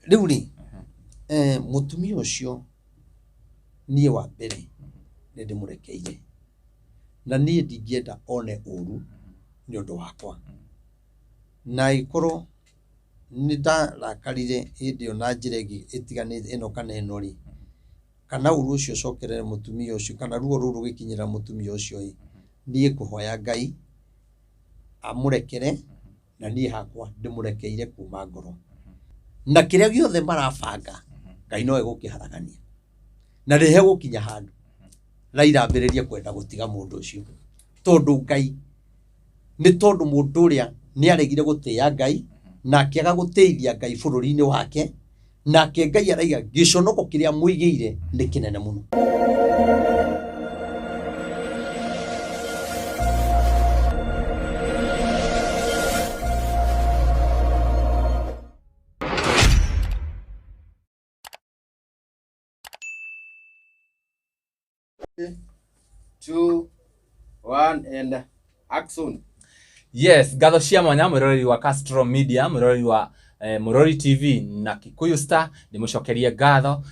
riu ri mutumia ucio nie wa mbere ni ndimurekeire na nie ndingienda one uru ni undu wakwa na ikorwo ni ndarakarire hindi ona njira itiganite ino kana ino ri kana uru ucio cokerere mutumia ucio kana ruo ruru gikinyira mutumia ucio nie kuhoya Ngai amurekere na nie hakwa ndimurekeire kuma ngoro na kiria giothe marabanga Ngai no egukiharagania na rihe gukinya handu Raila ambiririe kwenda gutiga mundu ucio tondu Ngai ni tondu mundu uria ni aregire gutia Ngai na akiaga guteithia Ngai bururi-ini wake na ke Ngai araiga giconoko kiria muigiire ni kinene muno. Two, one, and action. Yes, Gatho cia mwanya mwiroreri wa Castro Media, mwiroreri wa Murori TV na Kikuyu Star ndimucokerie ngatho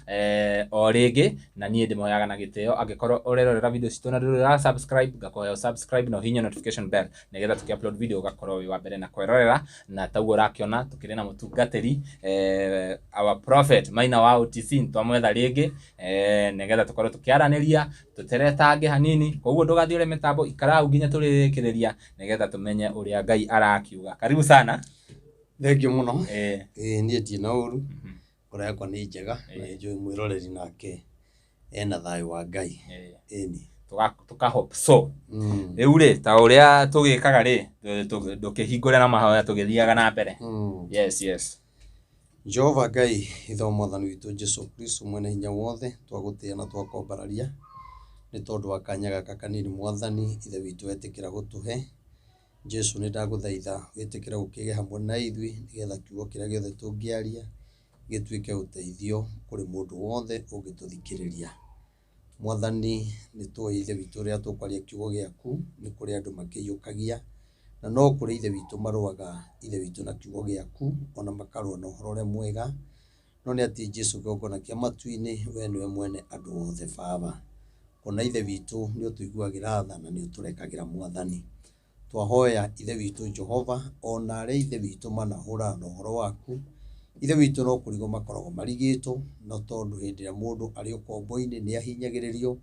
o ringi na nie ndimoyaga na giteo angikorwo urerorera video citu na ndurira subscribe ngakoya subscribe na hinya notification bell nigetha tuki-upload video ugakorwo wi wa mbere na kwerorera na taguo rakiona tukiri na mutungatiri our prophet Maina wa OTC twamwetha ringi nigetha tukorwo tukiaraniria tuteretange hanini koguo ndugathii ure mitambo ikarau nginya turirikireria nigetha tumenye uria Ngai arakiuga. Karibu sana. Thank you muno. Nie ndina uru kuria kwa ni njega na njui mwiroreri nake ena thayu wa Ngai. Eni tuka hope so. Riu ri ta uria tugikaga ri ndukihingure na mahoya tugithiaga na mbere. Yes. Jehova Ngai itho mwathani witu Jesu Kristo mwene hinya wothe twagutia na twakombararia ni tondu wa kanya gaka kanini mwathani ithe witu etikira gutuhe Jesu ni ndaguthaitha witikira gukige hamwe na ithui nigetha kiugo kiria giothe tungiaria gituike uteithio kuri mundu wothe ungituthikiriria. Mwathani ni tuoye ithe witu ria tukwaria kiugo giaku ni kuri andu makiyukagia na no kuri ithe witu maruaga ithe witu na kiugo giaku ona makarua na uhoro uria mwega no ni ati Jesu gogona kia matu-ini we niwe mwene andu othe Baba ona ithe witu ni utuiguagira tha na ni uturekagira mwathani twahoya ithe witu Jehova ona aria ithe witu manahura na uhoro waku ithe witu no kurigo makorogo marigito no tondu hindi ya mundu ari ukombo-ini ni ahinyagiririo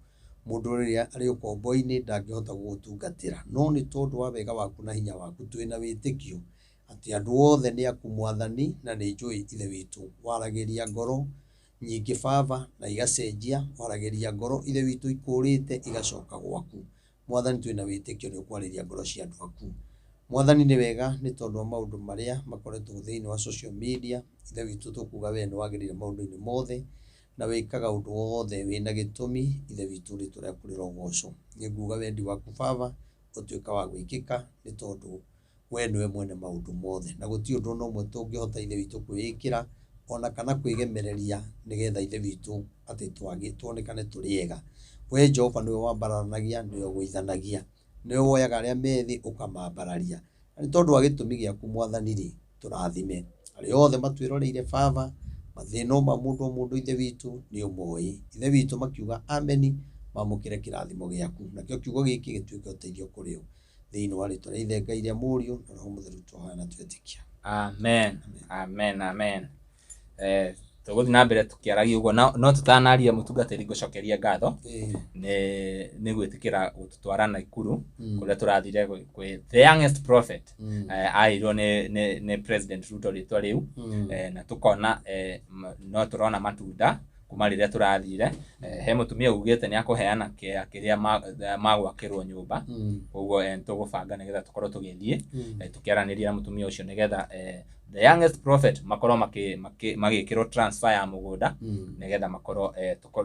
mundu riria ari ukombo-ini ndangihota gugutungatira no ni tondu wa wega waku na hinya waku twina witikio ati andu othe ni aku mwathani na ni njui ithe witu waragiria ngoro nyingi Baba na igacenjia waragiria ngoro ithe witu ikurite igacoka gwaku mwathani twina witikio ni ukwariria ngoro cia andu aku mwathani ni wega ni tondu wa maundu maria makoretwo thiini wa social media ithe witu tukuga we ni wagirire maundu-ini mothe na wikaga undu wothe wina gitumi ithe witu ri turakurira ugoco ni nguga wendi waku Baba utuika wa gwikika ni tondu we niwe mwene maundu mothe na guti undu no mwe tungihota ithe witu kwikira ona kana kwigemereria nigetha ithe witu ati twagituonekane turiega we Jehova niwe wambaranagia niwe gwithanagia niwe woyaga aria methi ukamambararia ni tondu wa gitumi giaku mwathani ri turathime ari othe matwiroreire Baba mathina ma mundu ithe witu ni umoi ithe witu makiuga ameni mamukire kirathimo giaku na kio kiugo giki gituike uteithio kuri o thiini wa ritwa ria ithe Ngai ria Muriu na Roho Mutheru twahoya na twetikia. Amen. Tuguthi na mbere tukiaragia uguo no tutanaria mutungatiri gucokeria ngatho ni gwitikira gututwara Naikuru kuria turathire kwi the youngest prophet airwo ni President Ruto ritwa riu na tukona no turona matunda kuma riria turathire he mutumia ugite ni akuheana kiria magwakirwo nyumba uguo tugubanga nigetha tukorwo tugithie tukiaraniria na mutumia ucio nigetha the youngest prophet makorwo magikirwo transfer ya mugunda nigetha makorwo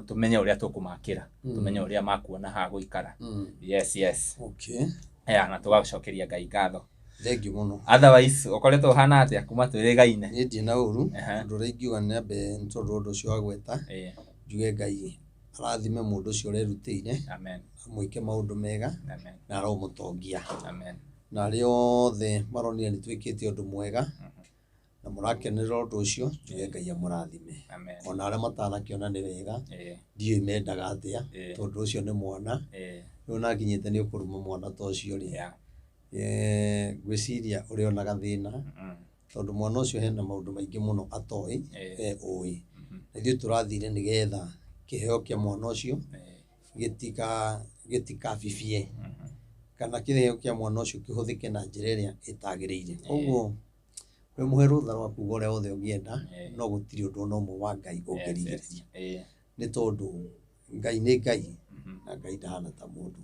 tumenye uria tukumakira tumenye uria makuona ha guikara. Yes. Okay. Na tugacokeria Ngai ngatho. Thank you muno. Otherwise ukoretwo hana atia kuma twirigaine ni ndina uru ndu ringiuga ni ambe ntondu undu ucio agweta njuge Ngai arathime mundu ucio rerutire amen amwike maundu mega amen na aromutongia amen na ri othe maronire ni twikite undu mwega na mũrakenera ũndũ ũcio njuge Ngai amũrathime ona arĩa matanakiona nĩ wega ndiũĩ mendaga atĩa tondũ ũcio nĩ mwana rĩu nakinyĩte nĩ ũkũruma mwana ta ũcio rĩ ngwĩciria ũrĩ ona gathĩna tondũ mwana ũcio hena maũndũ maingĩ mũno atoĩ ũĩ na ithuĩ tũrathire nĩgetha kĩheo kĩa mwana ũcio gĩtikabibie kana kĩheo kĩa mwana ũcio kĩhũthĩke na njĩra ĩrĩa ĩtagĩrĩire koguo we mũhe rũtha rwa kuuga ũrĩa wothe ũngĩenda no gũtirĩ ũndũ ona ũmwe wa Ngai ũngĩrigĩrĩria nĩ tondũ Ngai nĩ Ngai na Ngai ndahana ta mũndũ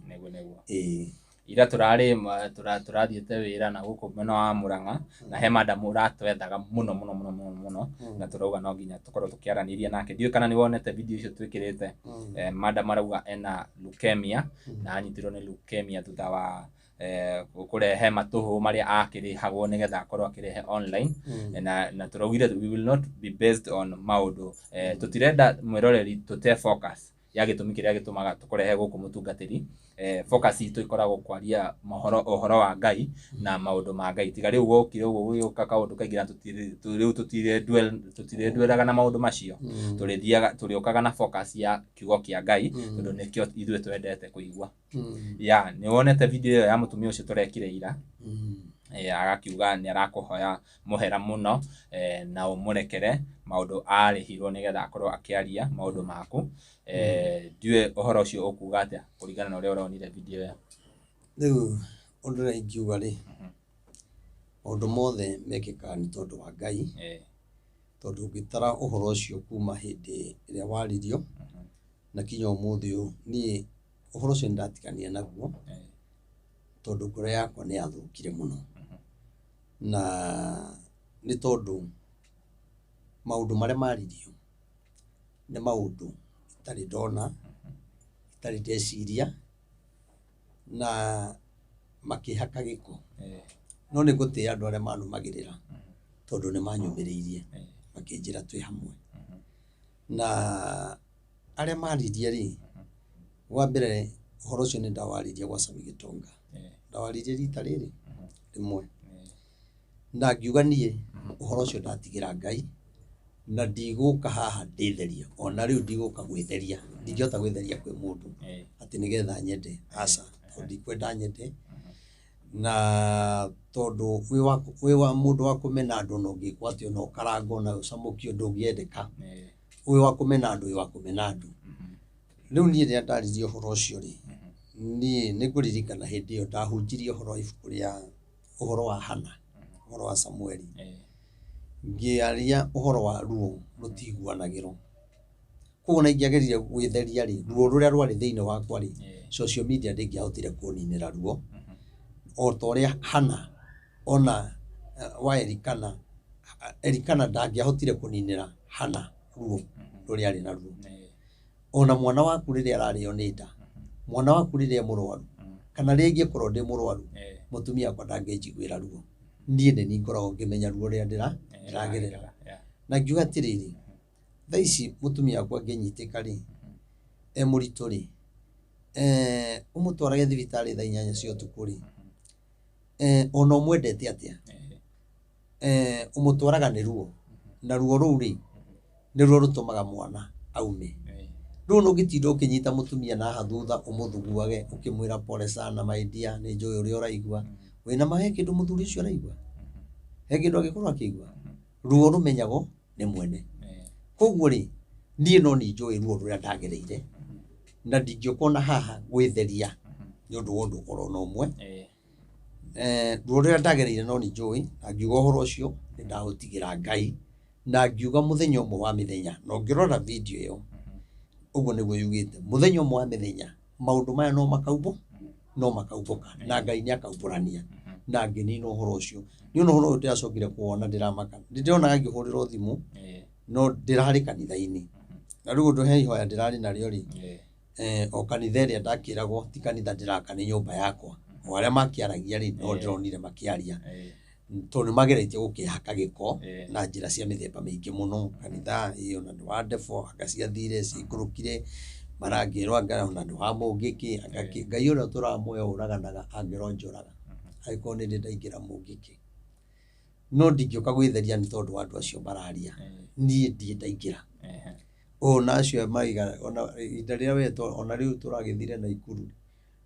ira turathiĩte wĩra na gũkũ mwena wa Mũrang'a na he madam ũratwethaga mũno na turauga no nginya tukorwo tukiaranĩria nake ndiũĩ kana nĩ wonete video icio twĩkĩrĩte madam arauga ena leukemia na anyitirwo nĩ leukemia thutha wa kũrehe matũhũ marĩa akĩrĩhagwo nĩgetha akorwo akĩrehe online na turaugire we will not be based on maũndũ tutirenda mwĩroreri tũte focus ya gĩtũmi kĩrĩa gĩtũmaga tũkũrehe gũkũ mũtungatĩri focus itũ ikoragwo kwaria ũhoro wa Ngai na maũndũ ma Ngai tiga rĩu gũkire ũguo gũgĩũka kaũndũ kaingĩ na rĩu tũtirendwelaga na maũndũ macio tũrĩũkaga na focus ya kiugo kĩa Ngai tondũ nĩkĩo ithuĩ twendete kũigua nĩ wonete video ĩyo ya mũtumia ũcio tũrekire ira agakiuga nĩ arakũhoya mũhera mũno na ũmũrekere maũndũ arĩhirwo nĩgetha akorwo akĩaria maũndũ maku ndiũĩ ũhoro ũcio ũkuga atĩa kũringana na ũrĩa ũronire video ĩyo rĩu ũndũ ũrĩa ingiuga rĩ maũndũ mothe mekĩkaga nĩ tondũ wa Ngai tondũ ũngĩtara ũhoro ũcio kuma hĩndĩ ĩrĩa waririo na kinya ũmũthĩ ũyũ niĩ ũhoro ũcio nĩndatigania naguo tondũ ngoro yakwa nĩ yathũkire mũno na nĩ tondũ maũndũ marĩa maririo nĩ maũndũ itarĩ ndona itarĩ ndeciria na makĩhaka gĩko no nĩ ngũtĩĩa andũ arĩa manũmagĩrĩra tondũ nĩ manyũmĩrĩirie makĩnjĩra twĩ hamwe na arĩa maririe rĩ wa mbere ũhoro ũcio nĩ ndawaririe gwa Sami Gĩtonga ndawaririe rita rĩrĩ rĩmwe na ngiuga niĩ ũhoro ũcio ndatigĩra Ngai na ndigũka haha ndĩtheria ona rĩu ndigũka gwĩtheria ndingĩhota gwĩtheria kwĩ mũndũ atĩ nĩgetha nyende aca tondũ ndikwenda nyende na tondũ wĩ wa mũndũ wa kũmena andũ na ũngĩkwo atĩ ona ũkarangwo na ũcamũkio ndũngĩendeka wĩ wa kũmena andũ wĩ wa kũmena andũ rĩu niĩ rĩrĩa ndaririe ũhoro ũcio rĩ niĩ nĩ ngũririkana hĩndĩ ĩyo ndahunjirie ũhoro wa ibuku rĩa ũhoro wa Hana ũhoro wa Samueli ngĩaria ũhoro wa ruo rũtiguanagĩrwo koguo na ingĩagerire gwĩtheria rĩ ruo rũrĩa rwarĩ thĩinĩ wakwa rĩ social media ndĩngĩahotire kũninĩra ruo o ta ũrĩa Hana ona wa Elikana ndangĩahotire kũninĩra Hana ruo rũrĩa arĩ na ruo ona mwana waku rĩrĩa ararĩo nĩ nda mwana waku rĩrĩa mũrwaru kana rĩngĩ korwo ndĩ mũrwaru mũtumia wakwa ndangĩnjiguĩra ruo niĩ nĩ ngoragwo ngĩmenya ruo rĩrĩa ndĩragerera na ngiuga atĩrĩrĩ thaa ici mũtumia wakwa angĩnyitĩka rĩ mũritũ rĩ ũmũtwarage thibitarĩ thaa 8 cia ũtukũ rĩ ona ũmwendete atĩa ũmũtwaraga nĩ ruo na ruo rũu rĩ nĩruo rũtũmaga mwana aume rĩu ũngĩtinda ũkĩnyita mũtumia na haha thutha ũmũthuguage ũkĩmwĩra pole sana my dear nĩ njũĩ ũrĩa ũraigua wĩna ma he kĩndũ mũthuri ũcio araigua he kĩndũ angĩkorwo akĩigua ruo rũmenyagwo nĩ mwene koguo rĩ niĩ no nĩ njũĩ ruo rũrĩa ndagereire na ndingĩũkona haha gwĩtheria nĩ ũndũ wa ũndũ orona ũmwe ruo rũrĩa ndagereire no nĩ njũĩ na ngiuga ũhoro ũcio nĩ ndahũtigĩra Ngai na ngiuga mũthenya ũmwe wa mĩthenya na ũngĩrora video ĩyo ũguo nĩguo yugĩte mũthenya ũmwe wa mĩthenya maũndũ maya no makaumbũka na Ngai nĩ akaumbũrania na ngĩnina ũhoro ũcio nĩ ũhoro ũyũ ndĩracokire kuona ndĩramaka ndĩronaga ngĩhũrĩrwo thimũ no ndĩrarĩ kanitha-inĩ na rĩu ũndũ he ihoya ndĩrarĩ narĩo rĩ o kanitha ĩrĩa ndakĩragwo ti kanitha ndĩraka nĩ nyũmba yakwa o arĩa makĩaragia rĩ no ndĩronire makĩaria tondũ mageretie gũkĩhaka gĩko na njĩra cia mĩthemba mĩingĩ mũno kanitha ĩyo na ndwa ndebo agaciathire cikũrũkire marangĩrwo ona ndwa mũngĩkĩ Ngai ũrĩa tũramũoya ũraganaga angĩronjoraga agĩkorwo nĩ ndĩ ndaingĩra mũngĩkĩ no ndingĩũka gwĩtheria nĩ tondũ wa andũ acio mararia niĩ ndiĩ ndaingĩra ona acio maiga ona ihinda rĩrĩa wetwo ona rĩu tũragĩthire Naikuru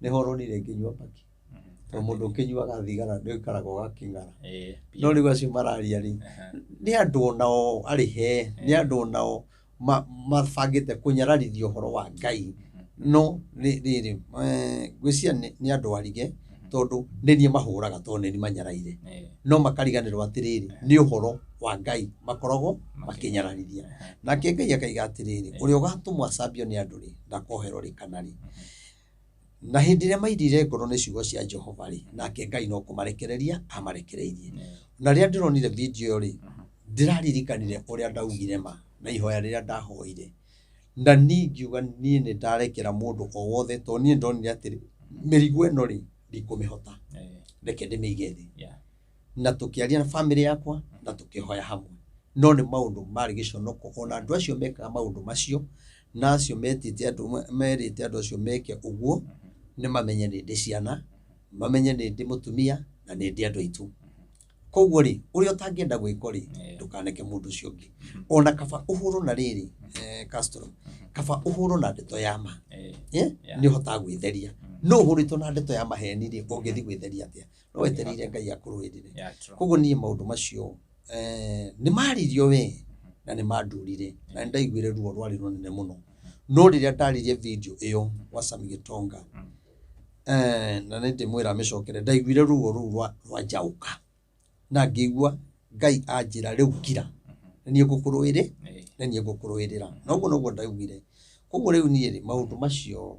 nĩ horonire ngĩnyua paki to mũndũ ũkĩnyuaga thigara nĩ ũikaraga ũgakĩng'ara no rĩu acio mararia rĩ nĩ andũ onao arĩ he nĩ andũ onao mabangĩte kũnyararithia ũhoro wa Ngai no rĩrĩ gwĩcia nĩ andũ arige tondũ nĩ niĩ mahũraga tondũ nĩ niĩ manyaraire no makariganĩrwo atĩrĩrĩ nĩ ũhoro wa Ngai makoragwo makĩnyararithia nake Ngai akaiga atĩrĩrĩ ũrĩa ũgatũmwo acambio nĩ andũ rĩ ndakoherwo rĩkana rĩ na hĩndĩ ĩrĩa mairire ngoro nĩ ciugo cia Jehova rĩ nake Ngai no kũmarekereria amarekereirie na rĩrĩa ndĩronire video ĩyo rĩ ndĩraririkanire ũrĩa ndaugire ma na ihoya rĩrĩa ndahoire na niĩ ngiuga niĩ nĩ ndarekera mũndũ o wothe tondũ niĩ ndonire atĩrĩ mĩrigo ĩno rĩ ndikũmĩhota reke ndĩmĩige thĩ na tũkĩaria na famĩlĩ yakwa na tũkĩhoya hamwe no nĩ maũndũ marĩ gĩconoko ona andũ acio mekaga maũndũ macio na acio merĩte andũ acio meke ũguo nĩ mamenye nĩ ndĩ ciana mamenye nĩ ndĩ mũtumia na nĩ ndĩ andũ aitũ koguo rĩ ũrĩa ũtangĩenda gwĩko rĩ ndũkaneke mũndũ ũcio ũngĩ ona kaba ũhũrwo na rĩrĩ Castro kaba ũhũrwo na ndeto ya ma nĩ ũhotaga gwĩtheria no ũhũrĩtwo na ndeto ya maheni rĩ ũngĩthiĩ gwĩtheria atĩa no wetereire Ngai akũrũĩrĩre koguo niĩ maũndũ macio nĩ maririo we na nĩ mandurire na nĩ ndaiguire ruo rwarĩ rũnene mũno no rĩrĩa ndaririe video ĩyo wa Sami Gitonga na nĩ ndĩmwĩra amĩcokere ndaiguire ruo rũu rwa njaũka na ngĩigua Ngai anjĩra rĩu kira niĩ ngũkũrũĩrĩra na ũguo noguo ndaugire koguo rĩu niĩ rĩ maũndũ macio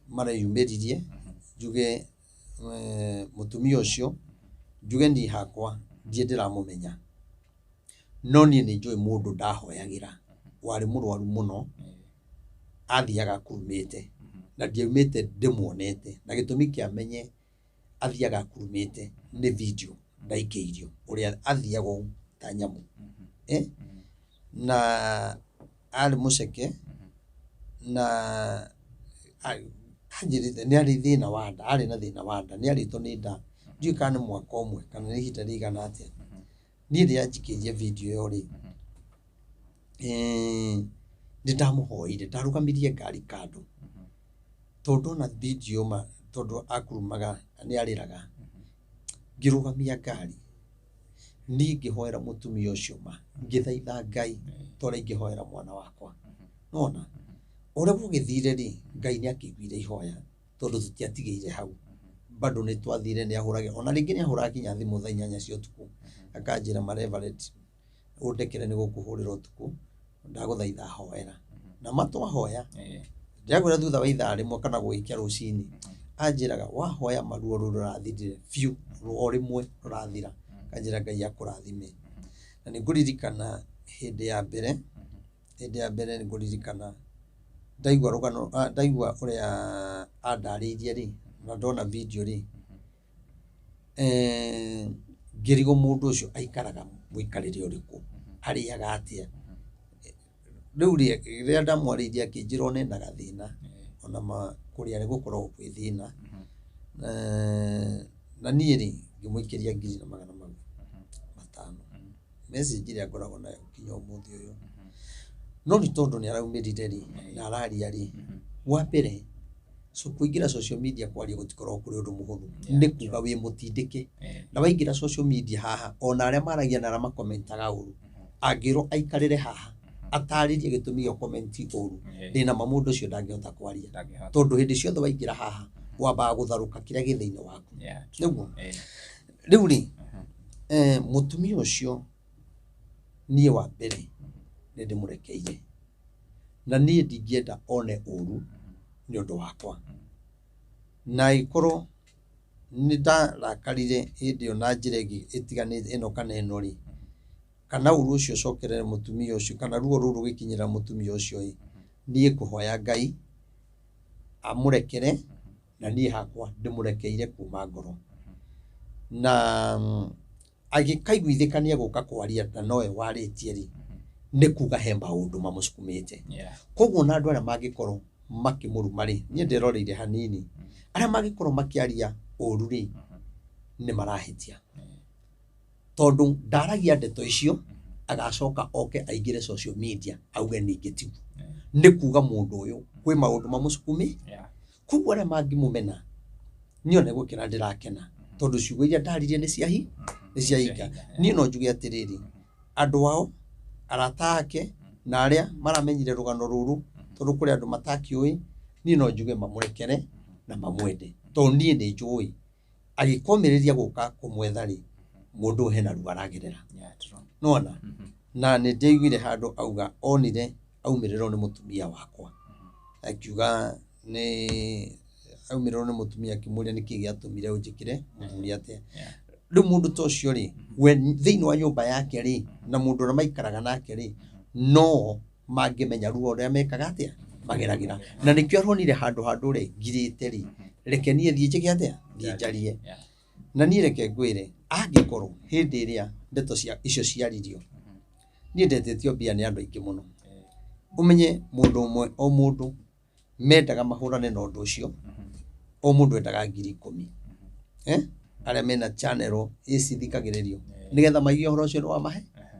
mareyumĩririe njuge mũtumia ũcio njuge niĩ hakwa ndiĩ ndĩramũmenya no niĩ nĩ njũĩ mũndũ ndahoyagĩra warĩ mũrwaru mũno athiaga akurumĩte na ndiaumĩte ndĩmuonete na gĩtũmi kĩamenye athiaga akurumĩte nĩ video ndaikĩirio ũrĩa athiaga ta nyamũ na arĩ mũceke na anjĩrĩte nĩ arĩ thĩna wa nda arĩ na thĩna wa nda nĩ arĩtwo nĩ nda ndiũĩ kana nĩ mwaka ũmwe kana nĩ ihinda rĩigana atĩa niĩ rĩrĩa njikĩirie video ĩyo rĩ nĩ ndamũhoire ndarũgamirie ngari kando tondũ ndona video ma tondũ akurumaga nĩ arĩraga ngĩrũgamia ngari niĩ ngĩhoera mũtumia ũcio ma ngĩthaitha Ngai tondũ ingĩhoera mwana wakwa nona ũrĩa gũgĩthire rĩ Ngai nĩ akĩiguire ihoya tondũ tũtiatigĩire hau bado nĩ twathire nĩ ahũrage ona rĩngĩ nĩ ahũraga kinya thimũ thaa 8 cia ũtukũ akanjĩra Mareverend ũndekere nĩ gũkũhũrĩra ũtukũ ndagũthaitha hoera na matwahoya ndagwĩra thutha wa ithaa rĩmwe kana gũgĩkia rũcinĩ anjĩraga wahoya maruo rũu rũrathirire biũ o rĩmwe rũrathira kanjĩra Ngai akũrathime na nĩ ngũririkana hĩndĩ ya mbere nĩ ngũririkana ndaigua ũrĩa andarĩirie rĩ na ndona video rĩ ngĩrigwo mũndũ ũcio aikaraga mũikarĩre ũrĩkũ arĩaga atĩa rĩu rĩrĩa ndamwarĩirie akĩnjĩra one na gathĩna ona kũrĩa nĩ gũkoragwo kwĩ thĩna na niĩ rĩ ngĩmũikĩria 2,500 message ĩrĩa ngoragwo nayo nginya ũmũthĩ ũyũ no nĩ tondũ nĩ araumĩrire rĩ na araria rĩ wa mbere kũingĩra social media kwaria gũtikoragwo kũrĩ ũndũ mũhũthũ nĩ kuga wĩ mũtindĩke na waingĩra social media haha ona arĩa maragia na arĩa makomentaga ũru angĩrwo aikarĩre haha atarĩrie gĩtũmi gĩa komenti ũru ndĩna ma mũndũ ũcio ndangĩhota kwaria tondũ hĩndĩ ciothe waingĩra haha wambaga gũtharũka kĩrĩa gĩ thĩinĩ waku nĩguo rĩu rĩ mũtumia ũcio niĩ wa mbere nĩ ndĩmũrekeire na niĩ ndingĩenda one ũru nĩ ũndũ wakwa na ikorwo nĩ ndarakarire hĩndĩ ĩyo na njĩra ĩngĩ ĩtiganĩte ĩno kana ĩno rĩ kana ũru ũcio ũcokerere mũtumia ũcio kana ruo rũu rũgĩkinyĩra mũtumia ũcio ĩ niĩ ngũhoya Ngai amũrekere na niĩ hakwa ndĩmũrekeire kuma ngoro na agĩkaiguithĩkania gũka kwaria na nowe warĩtie rĩ nĩ kuga he maũndũ mamũcukumĩte koguo na andũ arĩa mangĩkorwo makĩmũruma rĩ niĩ ndĩroreire hanini arĩa mangĩkorwo makĩaria ũru rĩ nĩ marahĩtia tondu ndaragia ndeto icio agacoka oke aingire social media auge ningĩ tigu nĩ kuga mũndũ ũyũ kwĩ maũndũ mamũcukumi kuguo arĩa mangĩmũmena niĩ ona gũkĩra ndĩrakena tondu ciugo iria ndaririe nĩ ciahinga niĩ no njuge atĩrĩrĩ andũ ao arata ake na arĩa maramenyire rũgano rũrũ tondu kũrĩ andũ matakĩũĩ niĩ no njuge mamũrekere na mamwende tondu niĩ nĩ njũĩ agĩkomĩrĩria gũka kũmwetha rĩ mũndũ hena ruo aragerera nona na nĩ ndaiguire handũ auga onire aumĩrĩrwo nĩ mũtumia wakwa akiuga nĩ aumĩrĩrwo nĩ mũtumia akĩmũria nĩkĩ gĩatũmire ũnjĩkĩre mũthuri atĩa rĩu mũndũ ta ũcio rĩ we thĩinĩ wa nyũmba yake rĩ na mũndũ ũrĩa maikaraga nake rĩ no mangĩmenya ruo ũrĩa mekaga atĩa mageragĩra na nĩkĩo aronire handũ rĩ ngirĩte rĩ reke niĩ thiĩ njĩke atĩa thiĩ njarie na niĩ reke ngwĩre angĩkorwo hĩndĩ ĩrĩa ndeto icio ciaririo niĩ ndetĩtio mbia nĩ andũ aingĩ mũno ũmenye mũndũ ũmwe o mũndũ mendaga mahũrane na ũndũ ũcio o mũndũ endaga 10,000 arĩa mena channel ĩcithikagĩrĩrio nĩgetha maigue ũhoro ũcio nĩ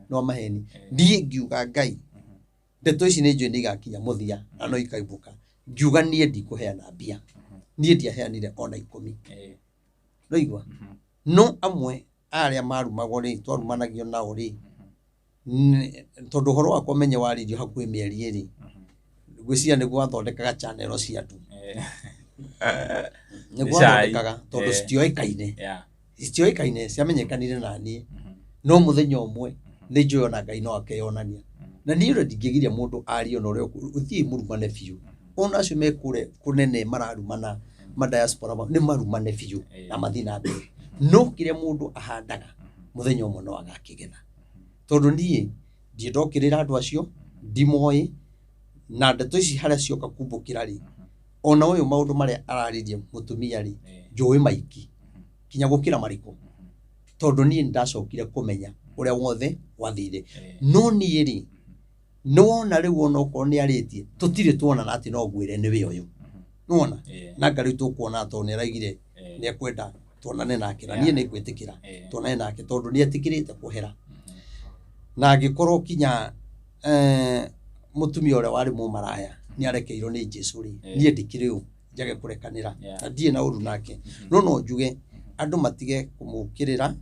wa maheni niĩ ngiuga Ngai ndeto ici nĩ njũĩ nĩ igakinya mũthia na no ikaibũka ngiuga niĩ ndikũheana mbia niĩ ndiaheanire ona 10 Ndũigua no amwe arĩa marumagwo rĩ twarumanagio nao rĩ tondu ũhoro wakwa menye waririo hakuhĩ mĩeri ĩrĩ ngwĩciria nĩguo wathondekaga channel cia andũ nĩguo wathondekaga tondu citioĩkaine ciamenyekanire na niĩ no mũthenya ũmwe nĩ njũĩ ona Ngai no akeyonania na niĩ ũrĩa ndingĩgiria mũndũ arie ona ũrĩa ũthiĩ mũrumane biũ ona acio me kũrĩa kũnene mararumana diaspora nĩ marumane biũ na mathiĩ na mbere no kĩrĩa mũndũ ahandaga mũthenya ũmwe no agakĩgetha tondu niĩ ndiendokĩrĩra andũ acio ndimoĩ na ndeto ici harĩa cioka kumbũkĩra rĩ ona ũyũ maũndũ marĩa araririe mũtumia rĩ njũĩ maingĩ kinya gũkĩra marĩkũ tondu niĩ ndacokire kũmenya ũrĩa wothe wathire no niĩ rĩ nĩwona rĩu ona okorwo nĩ arĩtie tũtirĩ tuonana atĩ no ngwĩre nĩwe ũyũ nĩwona na Ngai tũkuona tondũ nĩ araigire nĩ ekwenda tuonane nake na niĩ nĩ ngwĩtĩkĩra tuonane nake tondu nĩ etĩkĩrĩte kwehera na angĩkorwo kinya mũtumia ũrĩa warĩ mũmaraya nĩ arekeirwo nĩ Jesũ rĩ niĩ ndikĩrĩ ũ njage kũrekanĩra na ndiĩ na ũru nake no njuge andũ matige kũmũkĩrĩra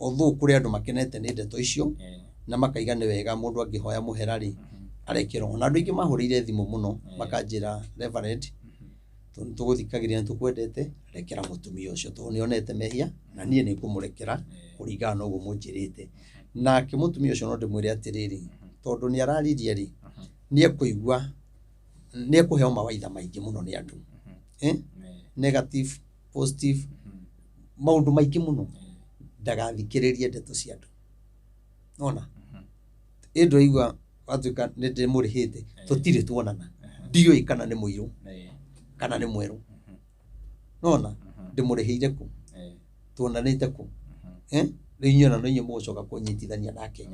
although kũrĩ andũ makenete nĩ ndeto icio na makaiga nĩ wega mũndũ angĩhoya mũhera rĩ arekerwo na andũ aingĩ mahũrĩire thimũ mũno makanjĩra Reverend tondu tũgũthikagĩrĩria nĩtũkwendete rekera mũtumia ũcio tondu nĩonete mehia na niĩ nĩ ngũmũrekera kũringana na ũguo mũnjĩrĩte nake mũtumia ũcio no ndĩmwĩre atĩrĩrĩ tondu nĩ araririe rĩ nĩ ekũigua nĩ ekũheo mawaitha maingĩ mũno nĩ andũ negative positive maũndũ maingĩ mũno ndagathikĩrĩrie ndeto cia andũ nona ĩndũ aigua watuĩka nĩ ndĩmũrĩhĩte tũtirĩ tuonana ndiũĩ kana nĩ mũirũ kana nĩ mwerũ nona ndĩmũrĩhĩire kũ tuonanĩte kũ rĩu inyuĩ ona no inyuĩ mũgũcoka kũnyitithania nake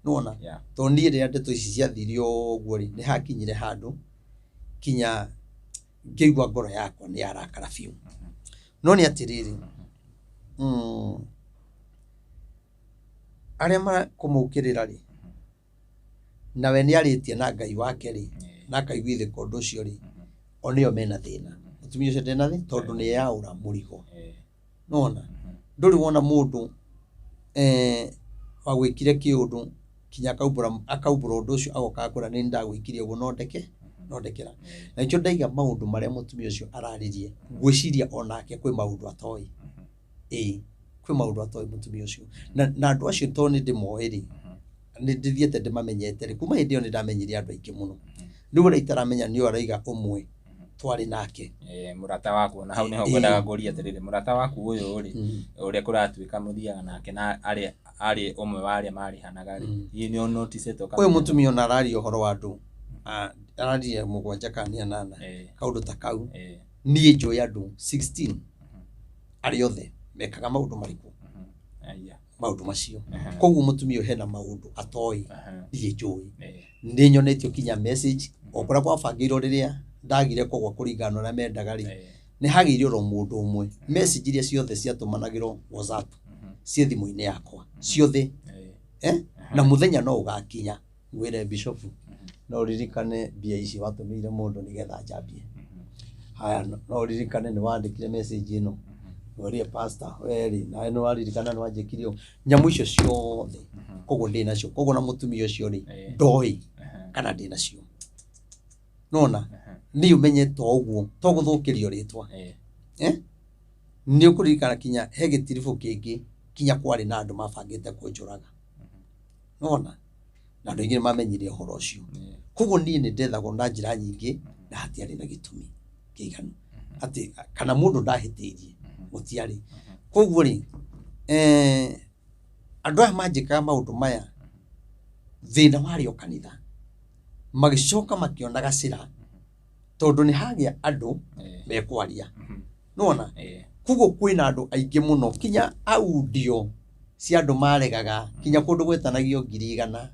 nona tondu niĩ rĩrĩa ndeto ici ciathirio ũguo rĩ nĩ hakinyire handũ kinya ngĩigua ngoro yakwa nĩ yarakara biũ no nĩ atĩrĩrĩ arĩa makũmũkĩrĩra rĩ nawe nĩ arĩtie na Ngai wake rĩ na akaiguithĩka ũndũ ũcio rĩ o nĩo mena thĩna mũtumia ũcio ndena thĩ tondu nĩ yaũra mũrigo nona ndũrĩ wona mũndũ wagwĩkire kĩũndũ kinya akaumbũra ũndũ ũcio agoka akwĩra nĩ ndagwĩkire ũguo nondekera na nĩkĩo ndaiga maũndũ marĩa mũtumia ũcio araririe ngwĩciria onake kwĩ maũndũ atoĩ kwĩ maũndũ atoĩ mũtumia ũcio na andũ acio to nĩ ndĩmoĩ rĩ nĩ ndĩthiĩte ndĩmamenyete rĩ kuma hĩndĩ ĩyo nĩ ndamenyire andũ aingĩ mũno rĩu ũrĩa itaramenya nĩ araiga ũmwe twarĩ nake mũrata waku na hau nĩho ngwendaga ngũria atĩrĩrĩ mũrata waku ũyũ rĩ ũrĩa kũratuĩka mũthiaga nake na arĩ ũmwe wa arĩa marĩhanaga rĩ nĩ noticete ũyũ mũtumia ona araria ũhoro wa andũ araria 7 kana 8 kaũndũ ta kau niĩ njũĩ andũ 16 arĩ othe mekaga maũndũ marĩkũ maũndũ macio koguo mũtumia ũyũ hena maũndũ atoĩ niĩ njũĩ nĩ nyonetio kinya message okũrĩa gwabangĩirwo rĩrĩa ndagire kũgwa kũringana ũrĩa mendaga rĩ nĩ hagĩire oro mũndũ ũmwe message iria ciothe ciatũmanagĩrwo WhatsApp cie thimu-inĩ yakwa ciothe na muthenya no ugakinya ngwire bishop no ririkane mbia ici watumire mundu nigetha njambie haya no ririkane ni wandikire message ino norie pastor weri na no waririkana no wanjikirio nyamu icio ciothe koguo ndi nacio koguo na mutumia ucio ri ndoi kana ndi nacio nona ni umenye to uguo to guthukirio ritwa ni ukuririkana kinya he gitirifu kingi kinya kwari na andu mabangite kunjuraga nona na andu ingi mamenyire horo ucio koguo ni ndethagwo na njira nyingi na hatiari na gitumi kiiganu ati kana mundu ndahitiirie mutiari koguo ri andu aya manjika maundu maya thina wari o kanitha magicoka makionaga cira tondu ni hagia andu mekwaria nona koguo kwina andu aingi muno kinya audio cia andu maregaga kinya kundu gwetanagio 100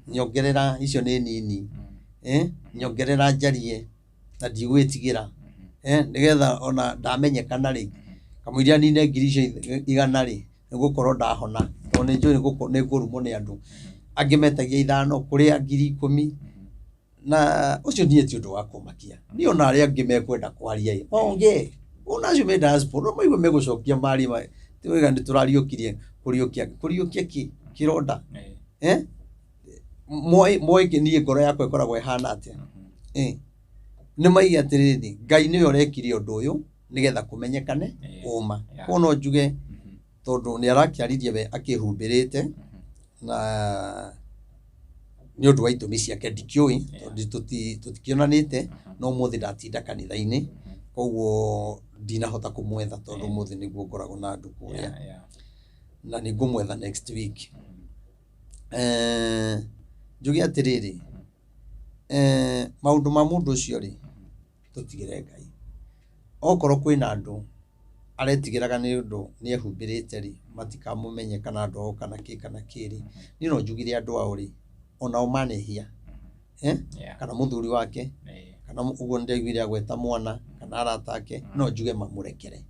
nyongerera icio ni nini nyongerera njarie na ndigwitigira nigetha ona ndamenyekana ri kamuiria nine 100 ri nigukorwo ndahona to ni njui ni ngurumwo ni andu angi metagia 5 kuri 10,000 na ucio nie ti undu wa kumakia ni ona ari angi mekwenda kwaria onge ona cio me diaspora no maigwe megucokia mari ti wega ndi turariukirie kuriukia kironda moi ni ngoro yakwa ikoragwo ihana atia ni maigi atiriri Ngai ni orekirie undu uyu nigetha kumenyekane uma kono njuge tondu ni arakiaririe we akihumbirite na ni undu wa itumi ciake ndikiui tondu tutikionanite no muthi ndatinda kanitha-ini koguo ndinahota kumwetha tondu muthi niguo ngoragwo na andu kuria na ni ngumwetha next week njuge atiriri maundu ma mundu ucio ri tutigire Ngai okorwo kwina andu aretigiraga ni undu ni ehumbirite ri matikamumenye kana andu kana kiri ni no njugire andu ao ri ona o manehia kana muthuri wake kana uguo ndegwire agweta mwana kana aratake no njuge mamurekere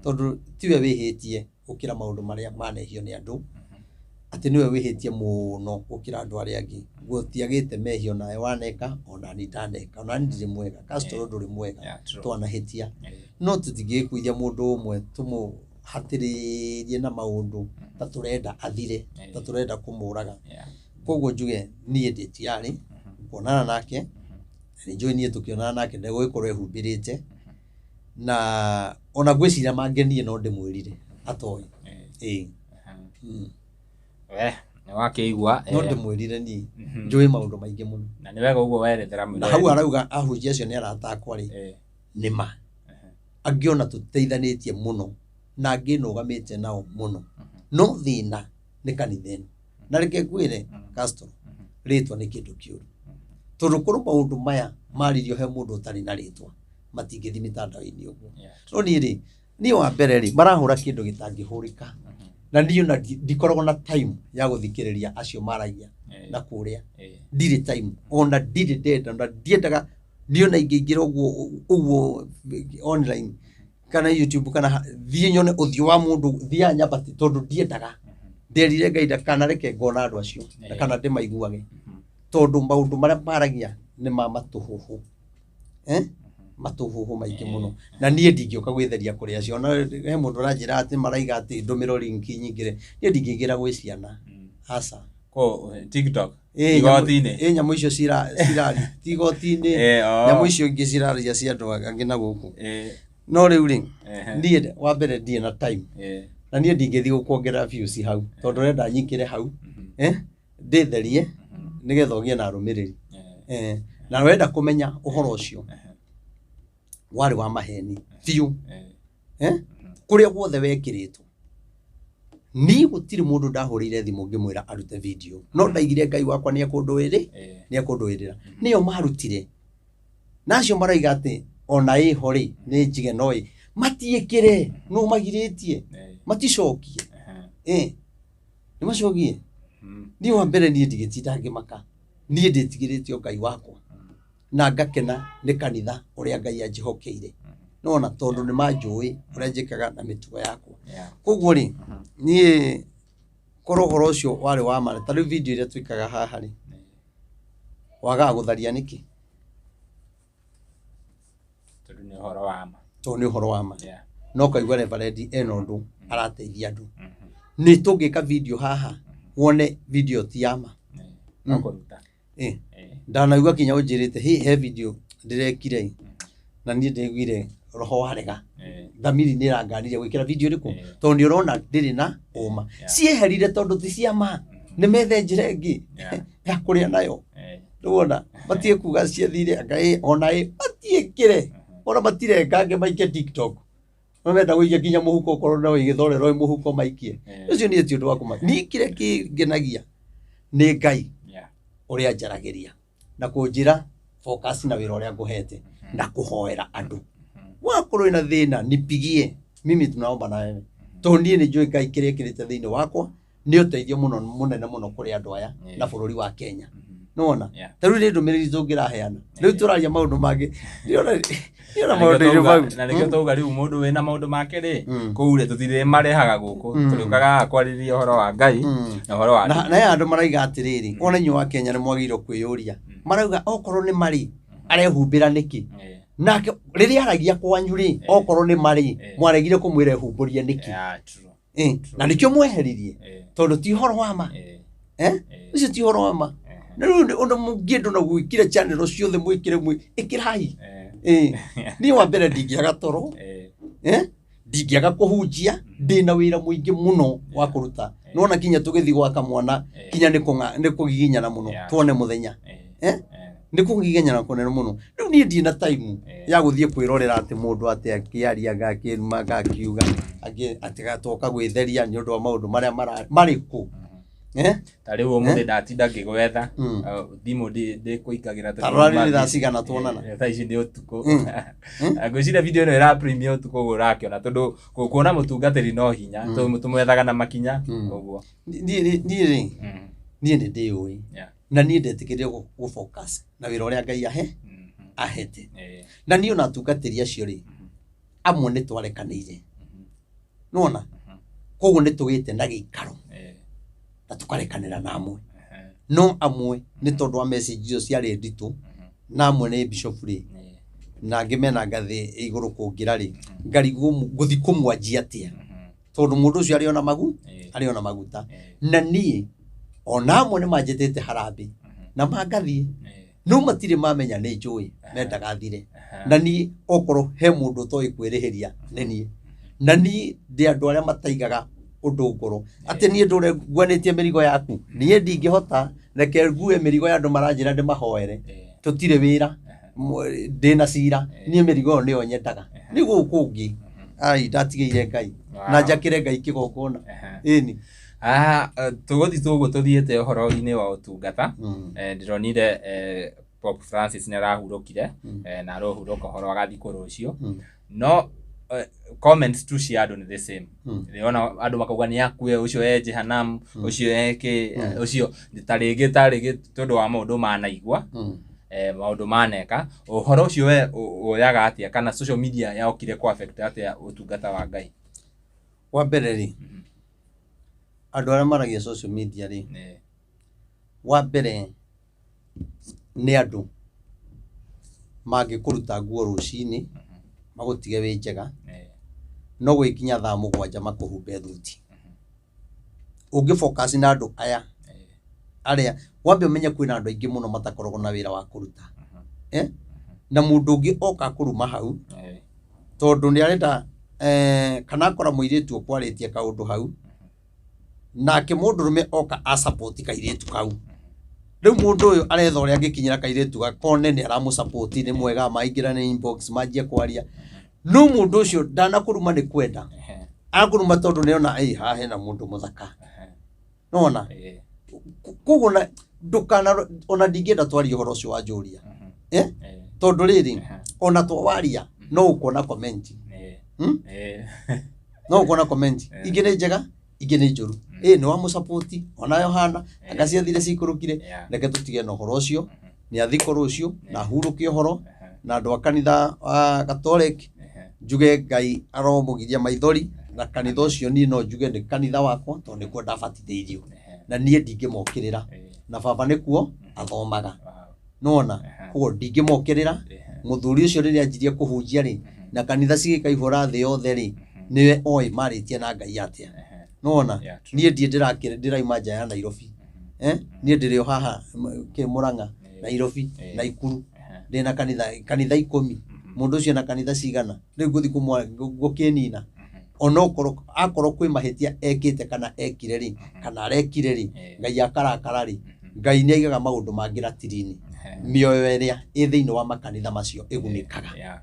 tondu tiwe wihitie ukira maundu maria manehio ni andu ati niwe wihitie muno ukira andu aria angi gutiagite mehio nae waneka ona ni ndaneka ona ndiri mwega pastor nduri mwega twanahitia no tutigikuithia mundu umwe tumuhatiririe na maundu ta turenda athire ta turenda kumuraga koguo njuge nie nditiari kuonana nake ni njui nie tukionana nake ndego ikorwo ehumbirite na ona gwiciria mangenie no ndimwirire atoi ni wakiigua no ndimwirire ni njui maundu maingi muno na ni wega uguo werethera na hau arauga ahunjia acio ni aratakwa ri nima angiona tuteithanitie muno na anginugamite nao muno no thina ni kanitheni na reke kwire Castro ritwa ni kindu kiuru tondu kuru maundu maya maririo he mundu utari na ritwa matingithi mitandao-ini uguo no ni ri ni wa mbere ri marahura kindu gitangihurika na ndio na ndikoragwo na time ya guthikiriria acio maragia na kuria ndiri time ona ndiri data na ndiendaga ndio na ingiingira uguo online kana YouTube kana thie nyone uthio wa mundu thia nyabati tondu ndiendaga nderire Ngai ndakana reke ngona andu acio kana ndimaiguage tondu maundu maria maragia ni ma matuhuhu matuhuhu maingi muno na nie ndingioka gwitheria kuri acio na he mundu aranjira ati maraiga ati ndumiro linki nyingire nie ndingigira gwi ciana asa ko TikTok igoti-ini nyamu icio cirari tigoti-ini nyamu icio ingi ciraria cia andu angi na guku no riu ri nie wa mbere ndie na time na nie ndingithi gukuongerera views hau tondu renda nyikire hau nditherie nigetha ugie na arumiriri na wenda kumenya uhoro ucio wari wa maheni fiu kuria guothe wekiritwo ni gutiri mundu ndahurire thimu ngimwira arute video no ndaigire Ngai wakwa ni akunduirira niyo marutire nacio maraiga ati ona ihori ni njige noi matiikire no magiritie maticokie ni macokie ni wa mbere ni ndigitinda ngimaka ni nditigirite Ngai wakwa na ngakena ni kanitha uria Ngai anjihokeire nona tondu ni manjui uria njikaga na mitugo yakwa koguo ri nie korogoro ucio wari wa mara ta riu video iria twikaga haha ri waga gutharia niki tondu ni horo wa ma no kaigua Reverend eno ndu arateithia andu ni tungika video haha wone video ti yama akuruta ndanaigua kinya unjirite he video ndirekire na nie ndigwire roho warega thamiri ni ranganire gwikira video riku tondu ni urona ndiri na uma cieherire tondu ti ciama ni methenjire ngi ya kuria nayo ndona batie kuga ciethire ngai ona batiekire ona batirengange maike TikTok nomenda guikia kinya muhuko korwo na igithorero muhuko maikie ucio ni ti undu wa kuma ni kire kingenagia ni ngai uria njaragiria na kunjira focus na wira uria nguhete na kuhoera andu wakorwo ina thina nipigie mimi tunaomba na wewe tondie ni njui ngai kire kirite thiini wakwa ni uteithio muno munene muno kuri andu aya na bururi wa Kenya nona taru ni ndumiriri tungira heana riu turaria maundu mangi niona maundu mau na nikio tuga riu mundu wina maundu make ri kuure tutire marehaga guku turiukaga kwariria horo wa ngai na horo wa na andu maraiga atiriri ona nyu wa Kenya ni mwagiro kwiyuria marauga okorwo ni mari arehumbira niki nake riria aragia kwanyu ri okorwo ni mari mwaregire kumwire humburia niki na nikio mweheririe tondu ti horo wa ma ucio ti horo wa ma na riu undu mungiendo na gwikira channel ciothe mwikire ikirai ni wa mbere ndingiaga toro ndingiaga kuhunjia ndina wira muingi muno wa kuruta nona kinya tugithi gwaka mwana kinya ni kugiginyana muno tuone muthenya ni kugiginyana kunene muno riu ni ndina time ya guthie kwirorera ati mundu ati akiaria gakiruma gakiuga atigatoka gwitheria ni undu wa maundu maria mariku tari wo muthi ndatinda ngigwetha thimu ndi kuikagira tarari thacigana tuonana tha ici ndi utuku ngwicira video ino ira premium utuku gurakiona tondu kuona mutungatiri no hinya tondu tumwethaga na makinya uguo nie ndi ui na nie ndetikirie gu focus na wira uria ngai ahete na nie ona tungatiri acio ri amwe ni twarekanire nona koguo ni tugite na giikaro na tukarekanira na amwe no amwe ni tondu wa message icio ciari nditu na amwe ni bishop ri na ngimena ngathi iguru kungira ri ngari guthi kumwanjia atia tondu mundu ucio ari ona maguta na nie ona amwe ni manjitite harambi na mangathie no matire mamenya ni njui mendaga thire na nie okorwo he mundu toi kwirihiria ni nie na nie ndi andu aria mataigaga undu ngoro ati nie ndure ngwanetie mirigo yaku nie ndingihota reke ngue mirigo ya andu maranjira ndi mahoere tutire wira ndina cira nie mirigo ni onyendaga ni gukungi ai ndatigeire ngai na njakire ngai kigongona ini tuguthi tuthiete horo-ini wa utungata ndironire Pope Francis ni arahurukire na arohuruka horo agathi kurucio no comments tu cia andu ni the same riona andu makauga ni akue ucio Jehanamu ucio eke ucio tarigi tondu wa maundu manaigua maundu maneka uhoro ucio we uyaga atia kana social media yaokire ku affect atia utungata wa ngai wa mbere ri andu aria maragia social media ri wa mbere ni andu mangikuruta nguo rucini magutige wi njega no gwikinya thaa 7 makuhumbe thuti ungifocus na andu aya aria wambe umenye kwina andu aingi muno matakoragwo na wira wa kuruta na mundu ungi oka kuruma hau tondu ni arenda kana akora muiritu okwaritie kaundu hau nake mundu rume oka a support kairitu kau riu mundu uyu aretha uria angikinyira kairitu gakone ni aramu support ni mwega maingirane inbox majie kwaria no mundu ucio ndana kuruma ni kwenda akuruma tondu ni ona ha hena mundu muthaka nona kuguna ndukana ona ndingenda twaria horo ucio wa njuria tondu riri ona twawaria no ukona comment no ukona comment igine njega igine njuru ni wa musupport ona Yohana agaciathire cikurukire reke tutige no horo ucio ni athikoro ucio na hurukie horo na andu a kanitha Catholic njuge Ngai aromugiria maithori na kanitha ucio ni no njuge ni kanitha wakwa to nikuo ndabatithĩirio na niĩ ndingĩmokĩrĩra na baba nĩkuo athomaga nona koguo ndingĩmokĩrĩra mũthuri ũcio rĩrĩa anjirie kũhunjia rĩ na kanitha cigĩkaihũra thĩ yothe rĩ niwe oĩ marĩtie na Ngai atĩa nona niĩ ndiĩ ndĩraima nja ya Nairobi niĩ ndĩrĩ o haha Mũrang'a Nairobi Naikuru ndĩna kanitha 10 mũndũ ũcio na kanitha cigana rĩu ngũthiĩ gũkĩnina ona akorwo kwĩ mahĩtia ekĩte kana ekire rĩ kana arekire rĩ Ngai akarakara rĩ Ngai nĩ aigaga maũndũ mangĩ ratiri-inĩ mĩoyo ĩrĩa ĩ thĩinĩ wa makanitha macio ĩgunĩkaga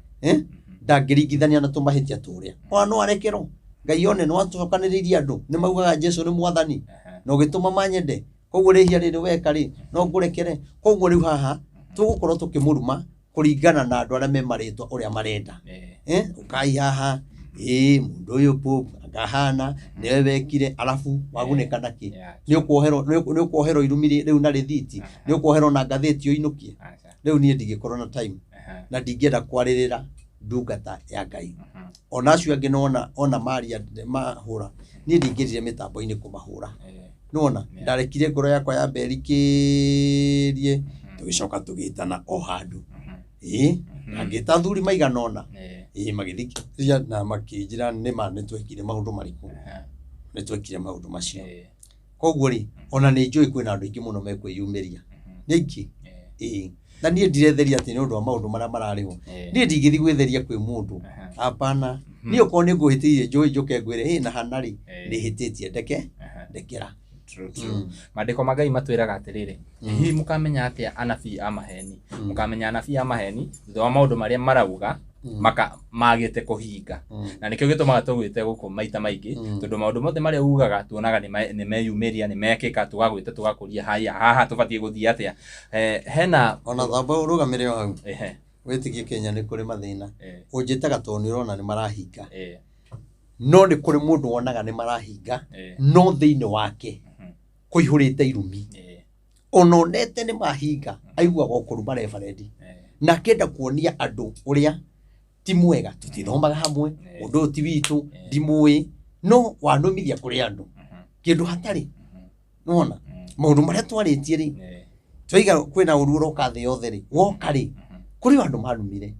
ndangĩringithania na tũmahĩtia tũrĩa ona no arekerwo Ngai one no atucokanĩrĩirie andũ nĩ maugaga Jesũ nĩ mwathani na ũgĩtũma manyende koguo rĩhia rĩrĩ weka rĩ no ngũrekere koguo rĩu haha tũgũkorwo tũkĩmũruma kũringana na andũ arĩa memarĩtwa ũrĩa marenda ũkai haha mũndũ ũyũ Pope ngahana nĩwe wekire alafu wagunĩka nakĩ nĩ ũkuoherwo irumi rĩu na rĩthiti nĩ ũkuoherwo na ngathĩti ũinũkie rĩu niĩ ndingĩkorwo na time na ndingĩenda kwarĩrĩra ndungata ya Ngai ona acio angĩ ona maria mahũra niĩ ndingĩrire mĩtambo-inĩ kũmahũra nona ndarekire ngoro yakwa ya mberikĩrie tũgĩcoka tũgĩtana o handũ ngĩta thuri maigana ona magĩthikĩrĩria na makĩnjĩra nĩma nĩtwekire maũndũ marĩkũ nĩtwekire maũndũ macio koguo rĩ ona nĩ njũĩ kwĩna andũ aingĩ mũno mekwĩyumĩria nĩ aingĩ na niĩ ndiretheria atĩ nĩ ũndũ wa maũndũ marĩa mararĩho niĩ ndingĩthiĩ gwĩtheria kwĩ mũndũ hapana niĩ okorwo nĩ ngũhĩtĩirie njũĩ njũke ngwĩre na hana rĩ ndĩhĩtĩtie ndekera Maandĩko ma Ngai matwĩraga atĩrĩrĩ hihi mũkamenya atĩa anabii a maheni mũkamenya anabii a maheni thutha wa maũndũ marĩa marauga magĩte kũhinga na nĩkĩo gĩtũmaga tũgwĩte gũkũ maita maingĩ tondũ maũndũ mothe marĩa ugaga tuonaga nĩ meyumĩria nĩ mekĩka tũgagwĩte tũgakũria haha tũbatiĩ gũthiĩ atĩa hena ona thamba ũrũgamĩre o hau wĩtĩkie Kenya nĩ kũrĩ mathĩna ũnjĩtaga tondũ nĩ ũrona nĩ marahinga no nĩ kũrĩ mũndũ wonaga nĩ marahinga no thĩinĩ wake kũihũrĩte irumi ona onete nĩ mahinga aiguaga ũkũruma reverendi na kenda kuonia andũ ũrĩa ti mwega tũtithomaga hamwe ũndũ ũyũ ti witũ ndimũĩ no wanũmithia kũrĩ andũ kĩndũ hatarĩ nona maũndũ marĩa twarĩtie rĩ twaiga kwĩna ũru ũroka thĩ yothe rĩ woka rĩ kũrĩ andũ manumire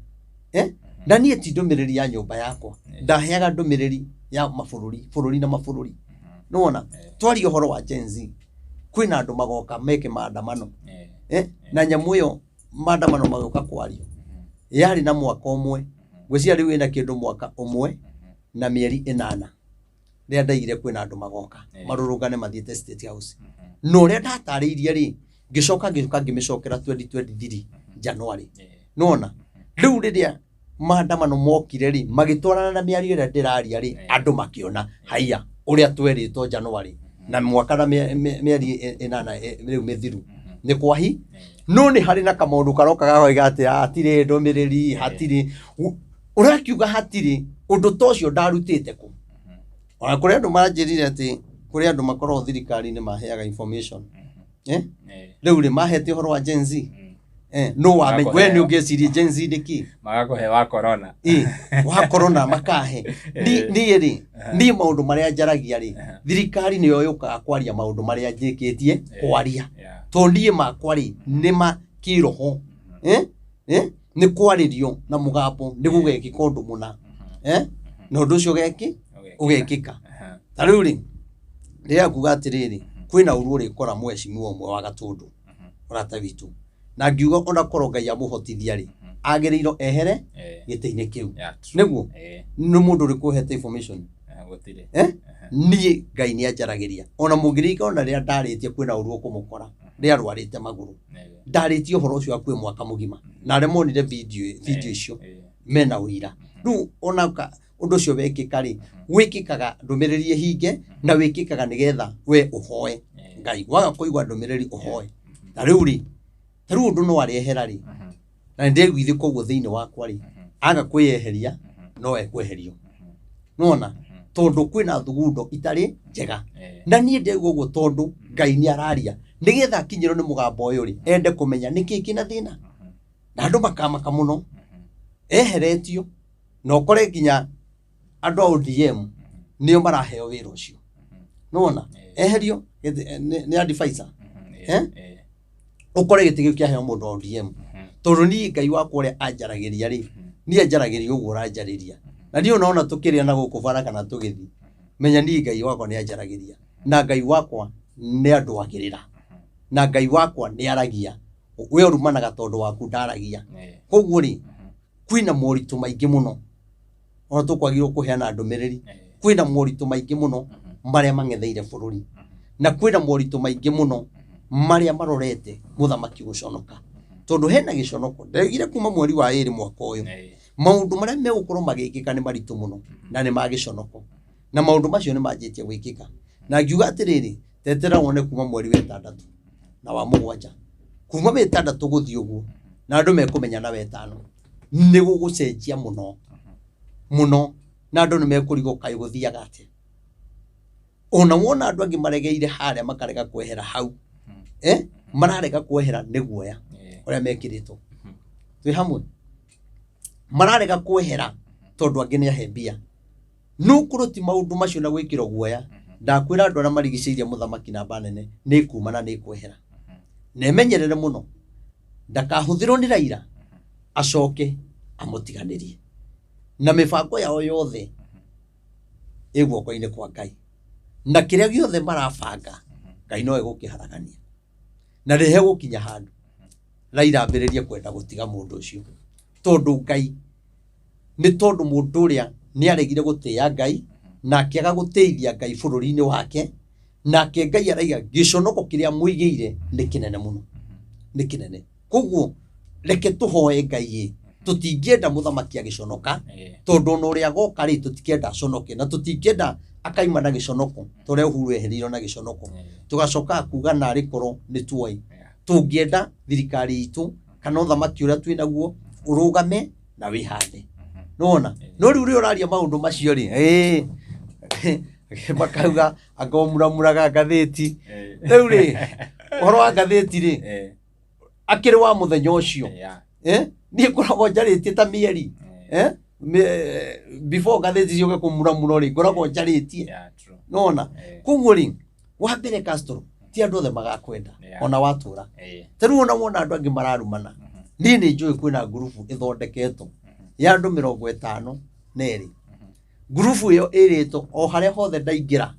na niĩ ti ndũmĩrĩri ya nyũmba yakwa ndaheaga ndũmĩrĩri ya bũrũri na mabũrũri nona twaria ũhoro wa Gen Z kwĩna andũ magoka meke maandamano na nyamũ ĩyo maandamano magoka kwario yarĩ na mwaka ũmwe gwĩciria rĩu ĩna kĩndũ mwaka ũmwe na mĩeri 8 rĩrĩa ndaigire kwĩna andũ magoka marũrũngane mathiĩte State House no rĩrĩa ndatarĩirie rĩ ngĩcoka ngĩmĩcokera 2023 January nona rĩu rĩrĩa maandamano mokire rĩ magĩtwarana na mĩario ĩrĩa ndĩraria rĩ andũ makĩona haiya ũrĩa twerĩtwo January na mwaka na mĩeri 8 rĩu mĩthiru nĩ kwahi no nĩ harĩ na kamaũndũ karoka gagoiga atĩ hatirĩ ndũmĩrĩri hatirĩ ũrakiuga hatirĩ ũndũ ta ũcio ndarutĩte kũ ona kũrĩ andũ maranjĩrire atĩ kũrĩ andũ makoragwo thirikari-inĩ maheaga information rĩu rĩ mahete ũhoro wa Gen Z no wamenya we nĩ ũngĩcirie Gen Z nĩkĩ magakũhe wa corona wa corona makahe niĩ rĩ niĩ maũndũ marĩa njaragia rĩ thirikari nĩyo yũkaga kwaria maũndũ marĩa njĩkĩtie kwaria tondũ niĩ makwa rĩ nĩ makĩroho nĩ kwarĩrio na mũgambo nĩ gũgekĩka ũndũ mũna na ũndũ ũcio ũgekĩka ta rĩu rĩ rĩrĩa kuga atĩrĩrĩ kwĩna ũru ũrĩkora mwecimu ũmwe wa Gatũndũ ũrata witũ na ngiuga ona korwo Ngai amũhotithia rĩ agĩrĩirwo ehere gĩtĩ-inĩ kĩu nĩguo nĩ mũndũ ũrĩkũ ũhete information niĩ Ngai nĩ anjaragĩria ona mũngĩrĩka ona rĩrĩa ndarĩtie kwĩna ũru ũkũmũkora rĩrĩa arwarĩte magũrũ ndarĩtie ũhoro ũcio hakuhĩ mwaka mũgima na arĩa monire video icio mena ũira rĩu ona ũndũ ũcio wekĩka rĩ wĩkĩkaga ndũmĩrĩri ĩhinge na wĩkĩkaga nĩgetha we ũhoe Ngai waga kũigua ndũmĩrĩri ũhoe na rĩu rĩ rĩu ũndũ no arehera rĩ na ndĩgwithĩ koguo thĩinĩ wakwa rĩ aga kwĩyeheria no ekweherio nona tondũ kwĩna thugundo itarĩ njega na niĩ ndĩgwo ũguo tondũ Ngai nĩ araria nĩgetha akinyĩrwo nĩ mũgambo ũyũ rĩ ende kũmenya nĩkĩ kĩna thĩna na andũ makamaka mũno eheretio no kore nginya andu ODM nio maraheo wira ucio nona eherio ni advisor ukore gitigio kia heo mundu ODM tondu ni Ngai wakwa uria anjaragiria ri ni anjaragiria uguo uranjariria na ni unaona tukiria na guku bara kana tugithi menya ni Ngai wakwa ni anjaragiria na Ngai wakwa ni andwagirira na Ngai wakwa ni aragia we urumanaga tondu waku ndaragia koguo ri kwina moritu maingi muno ona tukwagirwo kuheana ndumiriri kwina moritu maingi muno maria mangetheire bururi na kwina moritu maingi muno maria marorete muthamaki guconoka tondu hena giconoko ndegire kuma mweri wa 2 mwaka uyu maundu maria megukorwo magikika ni maritu muno na ni magiconoko na maundu macio ni manjitie gwikika na ngiuga atiriri tetera wone kuma mweri wa 6 na wa 7 kuma wa 6 guthii uguo na andu mekumenya na 5 ni gugucenjia muno na andu ni mekurigo kai guthiaga ati ona wona andu angi maregeire haria makarega kwehera hau mararega kwehera ni guoya uria mekiritwo twi hamwe mararega kwehera tondu angi ni ahembia nukuruti maundu macio na gwikiro guoya ndakwira andu aria marigiceirie muthamaki na banene ni kumana ni kwehera nemenyerere muno ndakahuthirwo ni Raila acoke amutiganirie na mibango yao yothe igwoko-ini kwa Ngai na kiria giothe marabanga Ngai no egukiharagania na rihe gukinya handu Raila ambiririe kwenda gutiga mundu ucio tondu Ngai ni tondu mundu uria ni aregire gutia Ngai na akiaga guteithia Ngai bururi-ini wake na ke Ngai araiga giconoko kiria muigeire ni kinene muno ni kinene koguo reke tuhoe Ngai tutingienda muthamaki agiconoka tondu no ria goka ri tutikienda conoke na tutingienda akaima na giconoko tore Uhuru eherirwo na giconoko tugacoka kuga na ri koro ni tuoi tungienda thirikari itu kana uthamaki uria twina guo urugame na wihande nona no riu ri uraria maundu macio ri makauga akomuramuraga ngatheti riu ri horo wa ngatheti ri akiri wa muthenya ucio ni koragwo njaritie ta mieri before ngatheti cio kumuramuno ri koragwo njaritie nona koguo ri wa mbere Castro ti andu othe magakwenda ona watura tariu ona wona andu angi mararumana ni njui kwina grupu ithondeketwo ya andu 52 grupu iyo irito o haria hothe ndaingira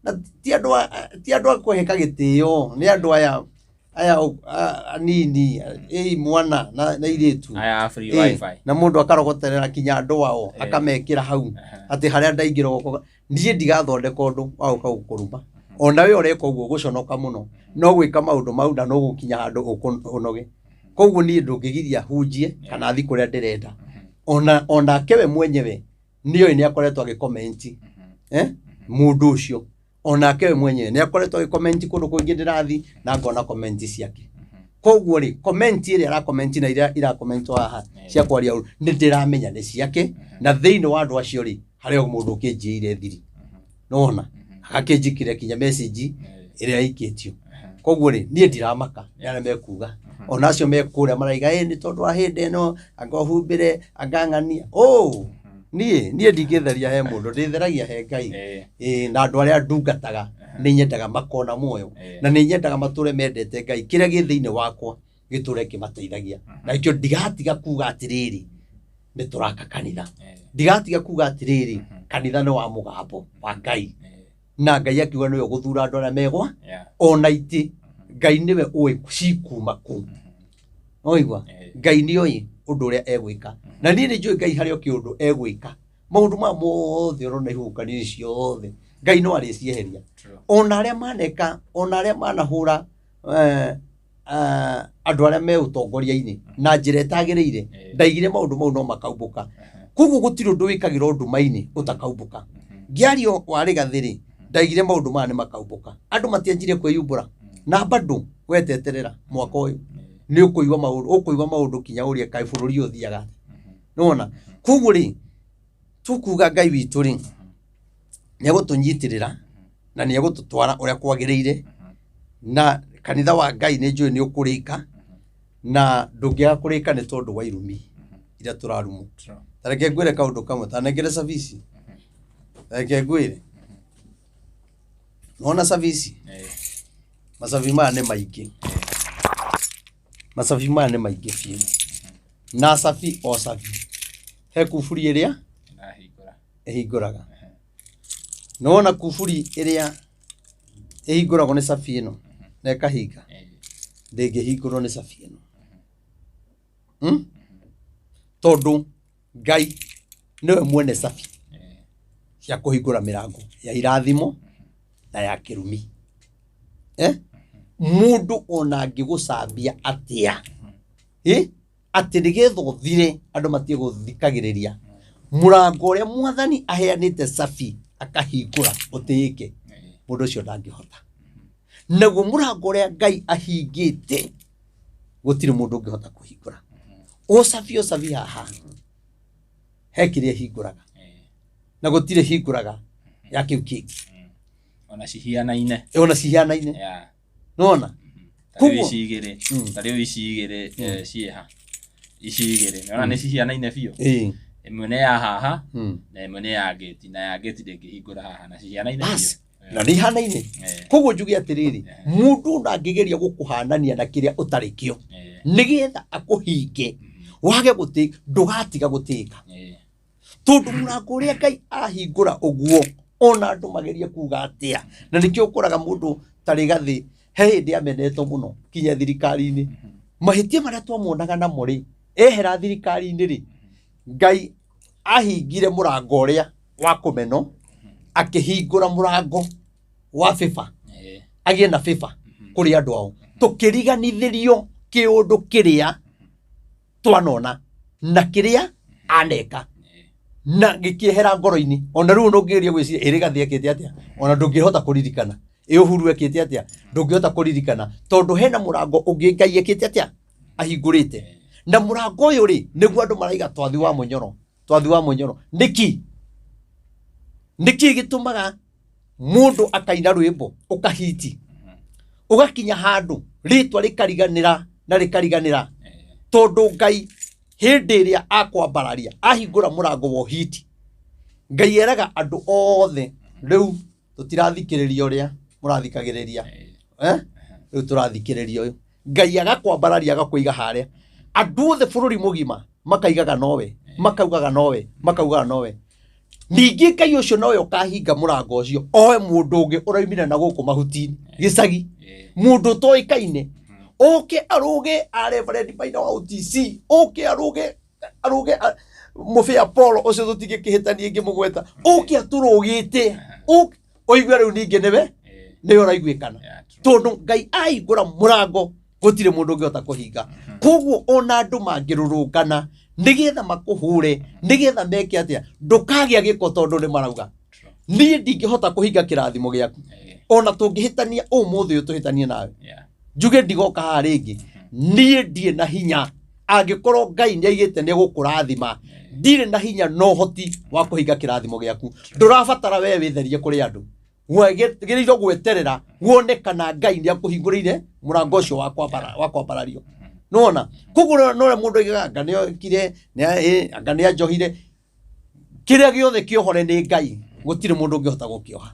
na ti andu akweheka gitio ni andu aya nini mwana na iritu aya free wifi na mundu akarogoterera kinya andu wao akamekira hau ati haria ndaingira ndie ndigathondeka undu wa gukuruma ona we ureka uguo guconoka muno no gwika maundu mau na no gukinya handu unoge koguo ni ndungigiria hunjie kana thi kuria ndirenda ona kewe mwenyewe niyo ni akoretwo agicomment mundu ucio ona kewe mwenyewe ni akoretwo agicomment kundu kuingi ndirathi na ngona comment ciake koguo ri comment iri ara comment na ira comment haha cia kwaria ni ndiramenya ni ciake na thiini wa andu acio ri haria mundu ukinjiire thiri nona akinjikire kinya message iria ikitio koguo ri nie ndiramaka yana mekuga ona acio mekuria maraiga ni tondu wa hindi no angohumbire angang'ania nie ndingitheria he mundu nditheragia he Ngai na andu aria ndungataga ni nyendaga makona muoyo na ni nyendaga mature mendete Ngai kiria gi thiini wakwa giture kimateithagia na ikio ndigatiga kuga atiriri ni turaka kanitha ndigatiga kuga atiriri kanitha ni wa mugambo wa Ngai na Ngai akiuga niwe guthura andu aria megwa ona iti Ngai niwe uwi cikuma ku oigwa Ngai ni oi undu uria egwika na ni njui Ngai hario kiundu egwika maundu ma mothe orona ihukani ciothe Ngai no ari cieheria ona aria maneka ona aria manahura andu aria me utongoria-ini na njira etagiriire ndaigire maundu mau no makaumbuka koguo gutiri undu wikagira nduma-ini utakaumbuka ngiario wari gathiri ndaigire maundu ma ni makaumbuka andu matianjire kwiyumbura na bado weteterera mwaka uyu ni ukuigwa maundu kinya uria kai bururi uthiaga nona koguo ri tukuga Ngai witu ri ni gutunyitirira na ni gututwara uria kwagiriire na kanitha wa Ngai ni njui ni ukurika na ndungiaga kurika ni tondu wa irumi ira turarumu Tareke ngwire kaundu kamwe tanengere service. Tareke ngwire. Nona service. Masavi maya nĩ maingĩ. Masavi maya nĩ maingĩ biũ. Na safi o safi. He kuburi ĩrĩa ĩhingũraga. Nona kuburi ĩrĩa ĩhingũragwo nĩ safi ĩno na ĩkahinga. Ndĩngĩhingũrwo nĩ safi ĩno. Tondũ Ngai nĩwe mwene safi cia kũhingũra mĩrango ya irathimo na ya kĩrumi. Mundu ona angĩgũcambia atĩa atĩ nĩgetha ũthire andũ matige gũthikagĩrĩria mũrango ũrĩa Mwathani aheanĩte safi akahingũra ũtĩĩke, mũndũ ũcio ndangĩhota. Naguo mũrango ũrĩa Ngai ahingĩte gũtirĩ mũndũ ũngĩhota kũhingũra. Ũcabi haha he kĩrĩa hingũraga na gũtirĩ hingũraga ya kĩu kĩngĩ. Ona cihianaine. Ona cihianaine. Nona? Tarĩu ici igĩrĩ ciĩha. Ici igĩrĩ. Nona nĩ cihianaine biũ. Ĩmwe nĩ ya haha na ĩmwe nĩ ya gate, na ya gate ndĩngĩhingũra haha na cihianaine biũ. Na nĩ ihanaine. Koguo njuge atĩrĩrĩ, mũndũ ndangĩgeria gũkũhanania na kĩrĩa ũtarĩ kĩo nĩgetha akũhinge wage gũtĩka, ndũgatiga gũtĩka. Tondũ mũrango ũrĩa Ngai ahingũra ũguo ona andũ mageria kuga atĩa. Na nĩkĩo ũkoraga mũndũ tarĩ gathĩ he hĩndĩ amenetwo mũno kinya thirikari-inĩ. Mahĩtia marĩa twamuonaga namo rĩ, ehera thirikari-inĩ rĩ, Ngai ahingire mũrango ũrĩa wa kũmeno, akĩhingũra mũrango wa favor, agĩe na favor kũrĩ andũ ao. Tũkĩriganithĩrio kĩũndũ kĩrĩa twanona na kĩrĩa aneka na gĩkĩehera ngoro-inĩ. Ona rĩu ndũngĩgeria gwĩciria ĩrĩ gathĩ ekĩte atĩa, ona ndũngĩhota kũririkana. Uhuru ekĩte atĩa, ndũngĩhota kũririkana tondũ hena mũrango ũngĩ Ngai ekĩte atĩa, ahingũrĩte. Na mũrango ũyũ rĩ, nĩguo andũ maraiga twathi wa mũnyoro, twathi wa mũnyoro. Nĩki gĩtũmaga mũndũ akaina rwĩmbo ũkahiti ũgakinya handũ rĩtwa rĩkariganĩra na rĩkariganĩra, tondũ Ngai hĩndĩ ĩrĩa akwambararia ahingũra mũrango wa ũhiti, Ngai eraga andũ othe rĩu tũtirathikĩrĩria ũrĩa mũrathikagĩrĩria. Rĩu tũrathikĩrĩria ũyũ. Ngai agakwambararia agakũiga harĩa, andũ othe bũrũri mũgima makaigaga nowe, makaugaga nowe, makaugaga nowe. Ningĩ Ngai ũcio nowe ũkahinga mũrango ũcio oe mũndũ ũngĩ ũraumire na gũkũ mahuti-inĩ gĩcagi, mũndũ ũtoĩkaine, oke arũge Reverend Maina wa OTC, oke arũge mũbĩa Paul ũcio tũtingĩkĩhĩtania ngĩmũgweta, oke atũrũgĩte, oigua rĩu ningĩ nĩwe ũraiguĩkana. Tondũ Ngai ahingũra mũrango gũtirĩ mũndũ ũngĩhota kũhinga. Koguo ona andũ mangĩrũrũngana nĩgetha makũhũre, nĩgetha meke atĩa, ndũkagĩa gĩko tondũ nĩ marauga niĩ ndingĩhota kũhinga kĩrathimo gĩaku. Ona tũngĩhĩtania ũmũthĩ ũyũ tũhĩtanie nawe, njuge ndigoka haha rĩngĩ, niĩ ndirĩ na hinya. Angĩkorwo Ngai nĩaigĩte nĩgũkũrathima, ndirĩ na hinya no ũhoti wa kũhinga kĩrathimo gĩaku. Ndũrabatara we wĩtherie kũrĩ andũ, wagĩrĩirwo gweterera wone kana Ngai nĩakũhingũrĩire mũrango ũcio wa kwambarario. Nona? Koguo no mũndũ aigaga anga nĩokire, anga nĩanjohire. Kĩrĩa gĩothe kĩohore nĩ Ngai, gũtirĩ mũndũ ũngĩhota gũkĩoha.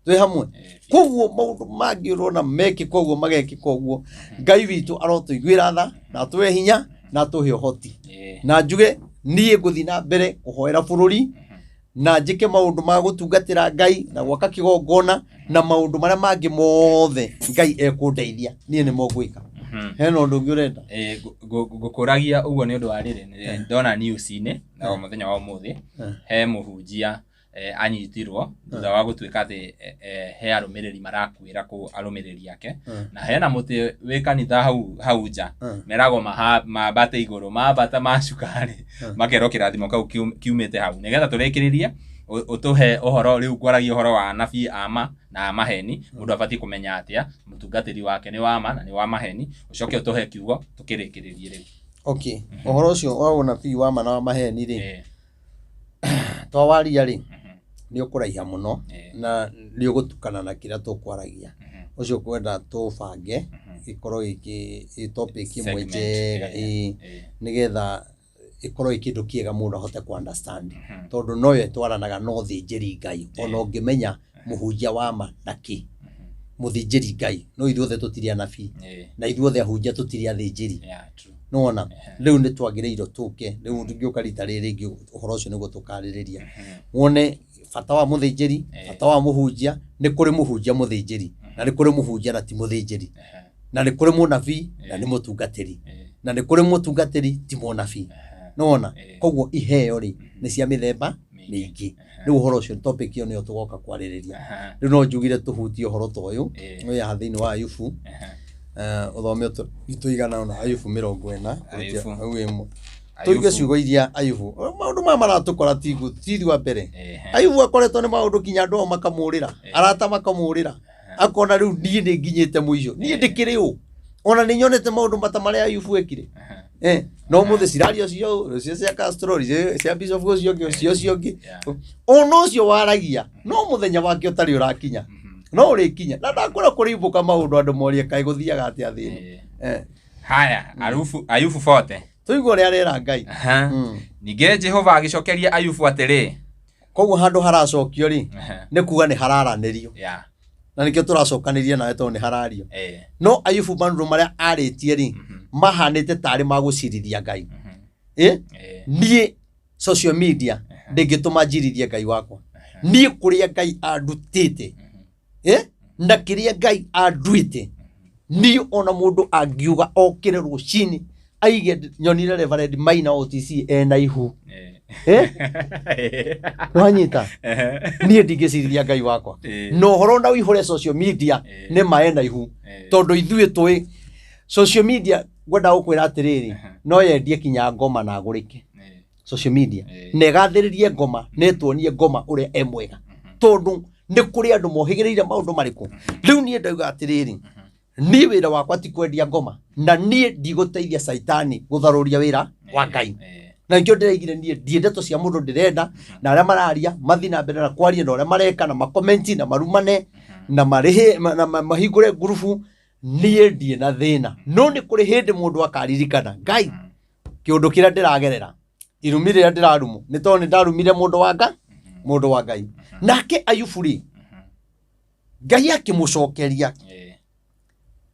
Twĩ hamwe? Koguo maũndũ mangĩ ũrona mekĩka ũguo magekĩka ũguo, Ngai witũ arotũiguĩra tha na atũhe hinya na atũhe ũhoti. Na njuge niĩ ngũthiĩ na mbere kũhoera bũrũri na njĩke maũndũ ma gũtungatĩra Ngai na gwaka kĩgongona na maũndũ marĩa mangĩ mothe Ngai ekũndeithia, niĩ nĩmo ngwĩka. Hena ũndũ ũngĩ ũrenda? Ngũkũragia ũguo nĩ ũndũ wa rĩrĩ, ndona news-inĩ na mũthenya wa ũmũthĩ he mũhunjia anyitirwo thutha wa gũtuĩka atĩ he arũmĩrĩri marakuĩra kũu arũmĩrĩri ake, na hena mũtĩ wĩ kanitha hau nja meragwo mambate igũrũ, mambata macukarĩ makerwo kĩrathimo kau kiumĩte hau. Nĩgetha tũrĩkĩrĩrie ũtũhe ũhoro rĩu, kwaragia ũhoro wa anabii ama na maheni, mũndũ abatiĩ kũmenya atĩa mũtungatĩri wake nĩ wa ma na nĩ wa maheni, ũcoke ũtũhe kiugo tũkĩrĩkĩrĩrie rĩu. Okay, ũhoro ũcio wa ũnabii wa ma na wa maheni rĩ, twawaria rĩ, nĩ ũkũraiha mũno na nĩ ũgũtukana na kĩrĩa tũkwaragia. Ũcio kwenda tũbange gĩkorwo gĩkĩ topic ĩmwe njega, nĩgetha ikorwo ikindu kiega muno hote ku understand tondu noyo twaranaga no thinjiri Ngai ona ungimenya muhunjia wa ma naki muthinjiri Ngai no ithuothe tutiri anabii na ithuothe ahunjia tutiri athinjiri no ona riu ni twagireiro tuke riu tungioka rita riri uhoro ucio niguo tukaririria wone bata wa muthinjiri bata wa muhunjia ni kuri muhunjia muthinjiri na ni kuri muhunjia na ti muthinjiri na ni kuri munabii na ni mutungatiri na ni kuri mutungatiri ti munabii no ona koguo iheo ri ni cia mithemba mingi riu uhoro ucio topic iyo niyo tugoka kwaririria riu no njugire tuhutie uhoro ta uyu no ya thini wa Ayubu uthome tuigana ona Ayubu 40 au imo tuige ciugo iria Ayubu maundu ma maratukora tithi wa mbere Ayubu akoretwo ni maundu kinya ndo makamurira arata makamurira akona riu nie ni nginyite muico nie ndikiri u ona ni nyonete maundu matamare Ayubu ekire no muthe cirario cio cia Castro cia Bishop cio ono cio waragia no muthenya wake utari urakinya no urikinya na ndakora kuribuka maundu andu morie kai guthiaga ati athini haya Ayubu 40 tuigwo ria rera Ngai ninge Jehova agicokeria Ayubu atiri koguo handu haracokio ri ni kuga ni hararanirio na nikio turacokaniria nawe to ni harario no Ayubu bandu maria aritie ri mahanite tari magucirithia Ngai nie social media ndingituma njirithia Ngai wakwa nie kuria Ngai andutite na kiria Ngai anduite nie ona mundu angiuga okire rucini aige nyonire Reverend Maina OTC ena ihu wanyita nie ndingicirithia Ngai wakwa no horo na uihore social media ni maena ihu tondu ithuĩ tũĩ social media gwenda ukwira atiriri no yendie kinya ngoma na agurike social media negathiririe ngoma netuonie ngoma uria emwega tondu ni kuri andu mohigireire maundu mariku riu nie ndauga atiriri ni wira wakwa ti kwendia ngoma na nie ndigũteithia saitani gutharuria wira wa Ngai na nkio ndireigire nie ndiendeto cia mundu ndirenda na aria mararia mathi na mbere na kwaria na aria mareka na makomenti na marumane na marihe na mahingure grupu nie ndie na thina no ni kuri hindi mundu akaririkana Ngai kiundu kira ndiragerera irumire ndirarumu ni to ni ndarumire mundu wa Ngai nake Ayubu ri Ngai akimucokeria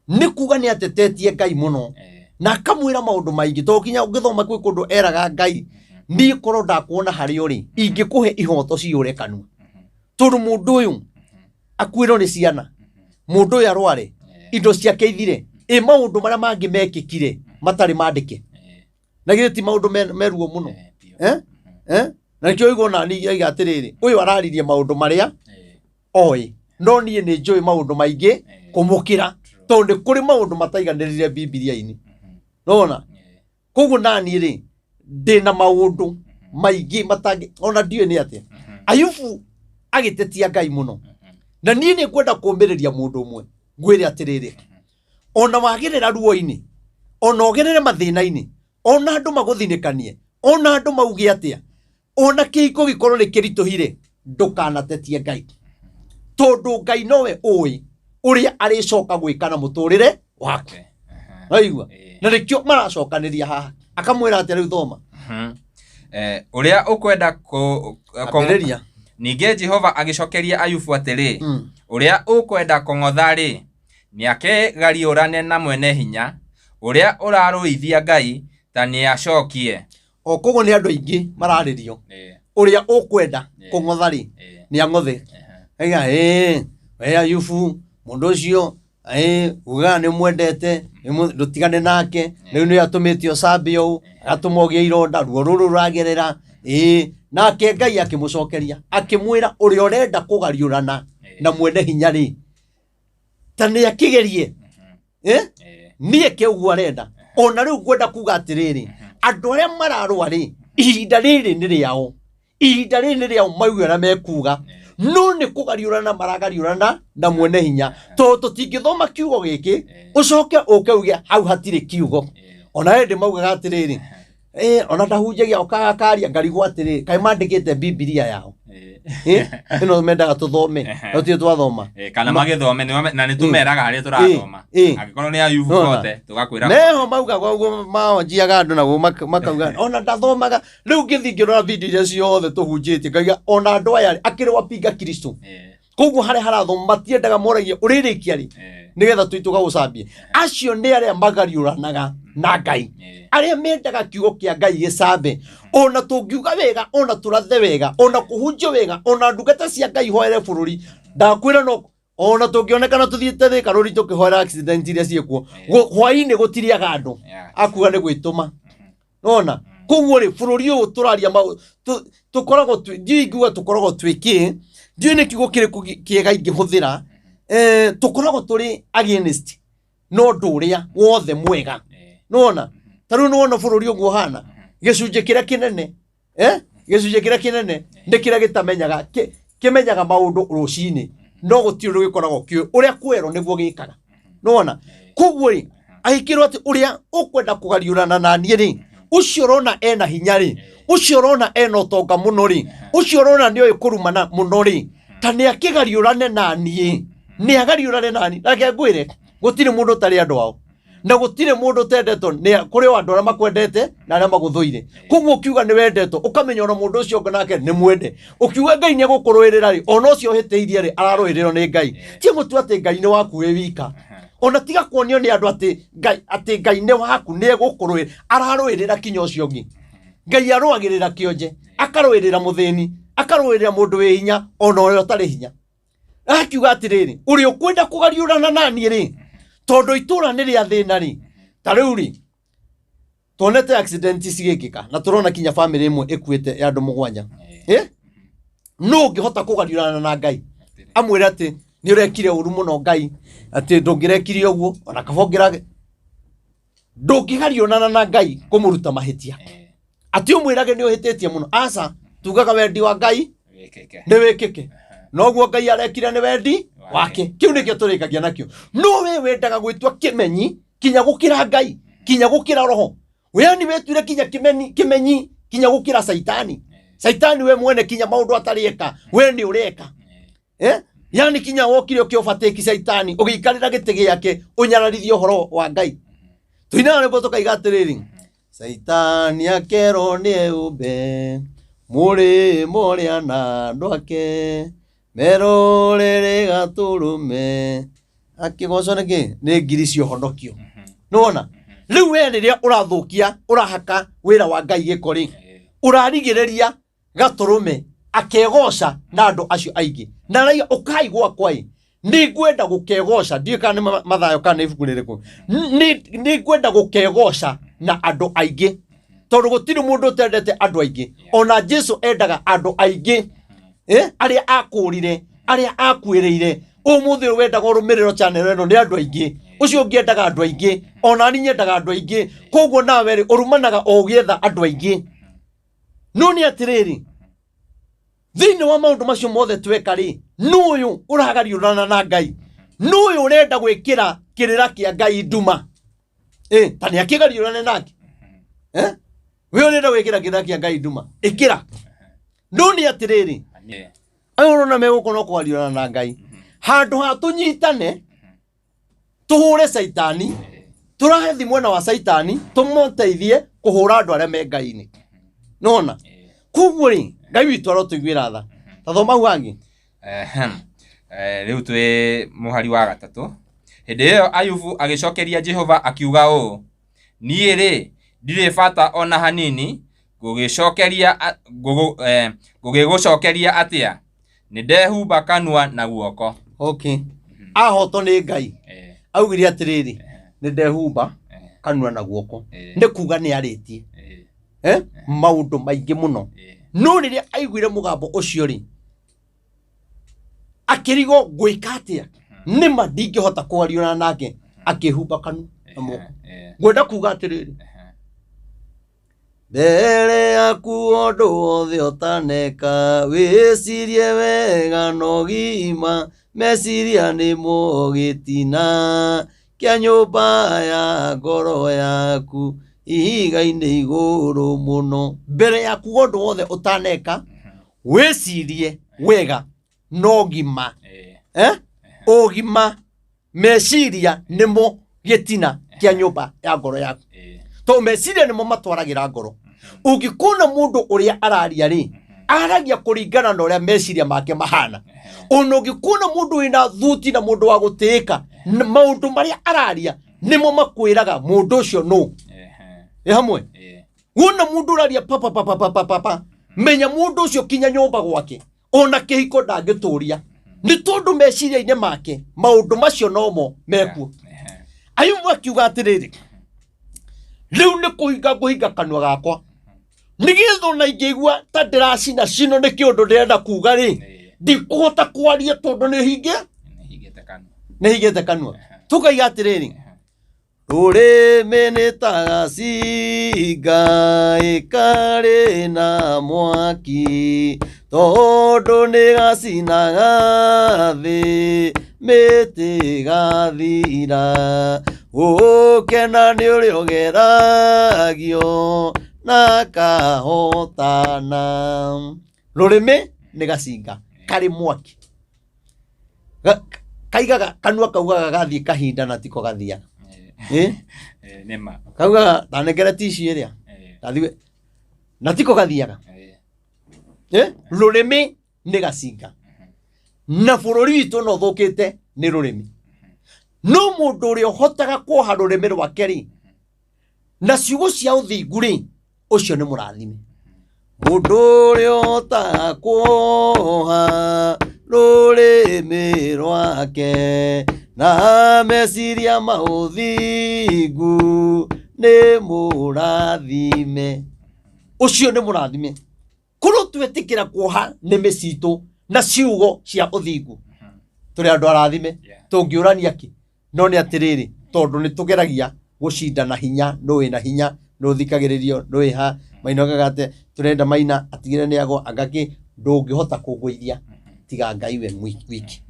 ni kuga ni atetetie Ngai muno na akamwira maundu maingi to kinya ungithoma kwi kundu eraga Ngai ni korwo ndakuona hari uri ingikuhe ihoto ciurekanu tondu mundu uyu akwiro ni ciana mundu uyu arware indo ciake ithire maundu maria mangi mekikire matari mandike na githĩ ti maundu meruo muno na kio igo na ni aiga atiriri uyu araririe maundu maria oi no nie ni njui maundu maingi kumukira tondu kuri maundu mataiganirire Biblia-ini nona koguo nani ri ndina maundu maingi matangi ona ndiwe ni atia Ayubu agitetia Ngai muno na nie ni kwenda kumbiriria mundu umwe ngwire atiriri ona wagirira ruo-ini ona ogerere mathina-ini ona andu maguthinikanie ona andu mauge atia ona kiiko gikorwo ni kirituhire ndukanatetie Ngai tondu Ngai nowe ui uria aricoka gwikana muturire wake aigua na nikio maracokaniria haha akamwira atia riu thoma uria ukwenda kumbiriria ninge Jehova agicokeria Ayubu atiri uria ukwenda kung'otha ri niake gariurane na mwene hinya uria uraruithia Ngai ta ni acokie koguo ni andu aingi mararirio uria ukwenda kung'otha ri ni ang'othe aiga we Ayubu mundu ucio uga ni mwendete ndutigane nake riu ni atumitio Sabio atumogie ironda ruo ruru ragerera nake Ngai akimucokeria akimwira uria urenda kugariurana na mwene hinya ri ta ni akigerie nie kiugu arenda ona riu gwenda kuga atiriri andu aria mararwa ri ihinda riri ni riao ihinda riri ni riao maugera mekuga no ni kugariurana maragariurana na mwene hinya to tutingithoma kiugo giki ucoke ukeuge hau hatire kiugo ona hindi maugaga atiriri ona ndahunjagia ukagaria ngarigwo atiriri kai mandikite Biblia yao ino mendaga tuthome no ti twathoma kana magithome na ni tumeraga hari turathoma agikorwo ni ayubu kote tugakwira meho mauga gwa mao njiaga andu naguo makauga ona ndathomaga riu ngithingirora video iria ciothe tuhunjitie ngaiga ona andu aya akiri wapinga Kristo koguo hare harathoma matiendaga moragia uririkia ri nigetha tuituga gucambie acio ni aria magariuranaga na Ngai aria mendaga kiugo kia Ngai gicambe ona tungiuga wega ona turathe wega ona kuhunjio wega ona ndungata cia Ngai hoere bururi ndakwira no ona tungionekana tuthiete thika ruri tukihoera accident iria ciekuo hwaini gutiriaga andu akuga ni gwituma nona koguo ri bururi uyu turaria tukoragwo ndiiguga tukoragwo twiki ndiu ni kiugo kiriku kiega ingihuthira tukoragwo turi against no nduria wothe mwega nona taru nona bururi uguo hana gicunje kiria kinene gicunje kiria kinene ndi kiria gitamenyaga kimenyaga maundu rucini no gutiri gikoragwo kio uria kwero niguo gikaga nona koguo ri ahikirwo ati uria ukwenda kugariurana na nie ri ucio rona ena hinya ri ucio rona ena utonga muno ri ucio rona ni oy kurumana muno ri tani akigariurane na nie ni agariurane nani nake ngwire gutire mundu tari andu ao na gutire mundu tendeto ni kuri andu aria makwendete na aria maguthuire koguo ukiuga ni wendetwo ukamenya ona mundu ucio nake ni mwende ukiuga Ngai ni gukuruirira ri ona ucio hiteirie ri araruirirwo ni Ngai ti mutu ati Ngai ni waku we wika ona tiga kuonio ni andu ati Ngai ni waku ni gukuruirira araruirira kinya ucio ngi Ngai aruagirira kionje akaruirira muthini akaruirira mundu we hinya ona uyo tari hinya akiuga atiriri uri ukwenda kugariurana nani ri tondu itura ni ria thina ri tariu ri tonete accident cigikika na turona kinya family imwe ikuite ya andu mugwanja no ngihota kugariurana na Ngai amwire ati ni urekire uru muno Ngai ati ndungirekire uguo ona kabongerage ndungigariurana na Ngai kumuruta mahitia ati umwirage ni uhitetie muno asa tugaga wendi wa Ngai ni wikike noguo Ngai arekire ni wendi wake kiu nikio turikagia nakio no we wendaga gwitwa kimenyi kinya gukira Ngai kinya gukira roho we ni wetwire kinya kimenyi kinya gukira saitani we mwene kinya maundu atarieka we ni ureka yani kinya wokire ukiofateki saitani ugikarira gite giake unyararithio horo wa Ngai tuina ne boto kaiga atiriri saitani akero ni eumbe muri moria na ndoake merorere gaturume akigoco ni ngiri cio honokio nona riu we riria urathukia urahaka wira wa Ngai gikori urarigiriria gaturume akegoca na andu acio aingi na rai ukaigwa kwai ni ngwenda gukegoca ndiye kana mathayo kana ibuku ririku ni ngwenda gukegoca na andu aingi tondu gutiri mundu tendete andu aingi ona Jesu endaga andu aingi aria akurire aria akwirire umuthi wendaga urumiriro channel eno ni andu aingi ucio ngiendaga andu aingi ona ni nyendaga andu aingi koguo nawe ri urumanaga ogietha andu aingi no ni atiriri thini wa maundu macio mothe tweka ri nuyu uragariurana na Ngai nuyu urenda gwikira kirira kia Ngai nduma tani akigariurane nake we urenda gwikira kirira kia Ngai nduma ikira no ni atiriri ayurona megukona kwariurana na Ngai handu ha tunyitane tuhure saitani turahe thimwena wa saitani tumuteithie kuhura andu aria me Ngai-ini nona koguo ri Ngai witu arotuigwira tha tathoma wangi riu twi muhari wa gatatu hindi iyo Ayubu agicokeria Jehova akiuga uu nie ri ndire bata ona hanini gugigucokeria atia ni ndehumba kanua na guoko okay ahoto ni Ngai augire atiriri ni ndehumba kanua na guoko ndi kuga ni aritie maundu maingi muno no riria aiguire mugambo ucio ri akirigo gwika atia nima ndingihota kwariona nake akihumba kanua na guoko gwenda kuga atiriri mbere yaku undu wothe utaneka wicirie wega no gima meciria ni mugitina kia nyumba ya ngoro yaku ihiga-ini iguru muno mbere yaku undu wothe utaneka wecirie wega no gima ogima meciria nimo gitina kia nyumba ya ngoro yaku to meciria nimo matwaragira ngoro ungikuna mundu uria araria ri aragia kuringana na uria meciria make mahana unogikuna mundu wina thuti na mundu wa gutika maundu maria araria nimo makwiraga mundu ucio no hamwe wona mundu uraria papa menya mundu ucio kinya nyumba gwake ona kihiko ndangituria ni tondu meciria ine make maundu macio nomo mekuo Ayubu akiuga atiriri riu ni kuhinga kanua gakwa nigetho na ingigua ta ndiracina cino ni kiundu ndirenda kuga ri ndikuhota kwaria tondu ni hingite kanua tukaiga atiriri rurimi ni tagacinga ikari na mwaki tondu ni gacinaga thi miti gathira gukena ni uri ugeragio na kahotana rurimi ni gacinga kari mwaki kaigaga kanua kaugaga gathii kahinda na tiko gathia nema kaugaga tanengere tici iria gathii na tiko gathiaga rurimi ni gacinga na bururi witu no thukite ni rurimi no mundu uri hotaga kuoha rurimi rwake ri na ciugo cia uthingu ri ucio ni murathime mundu uri hotaga kuoha rurimi rwake na meciria mauthingu ni murathime ucio ni murathime kuru twetikira kuoha nimi citu na ciugo cia uthingu turi andu arathime tungiurania ki no ni atiriri tondu ni tugeragia gucinda na hinya no wina hinya no thikagiririo no iha mainogaga ate turenda maina atigire ni ago agaki ndungihota kugwithia tiga Ngai we wiki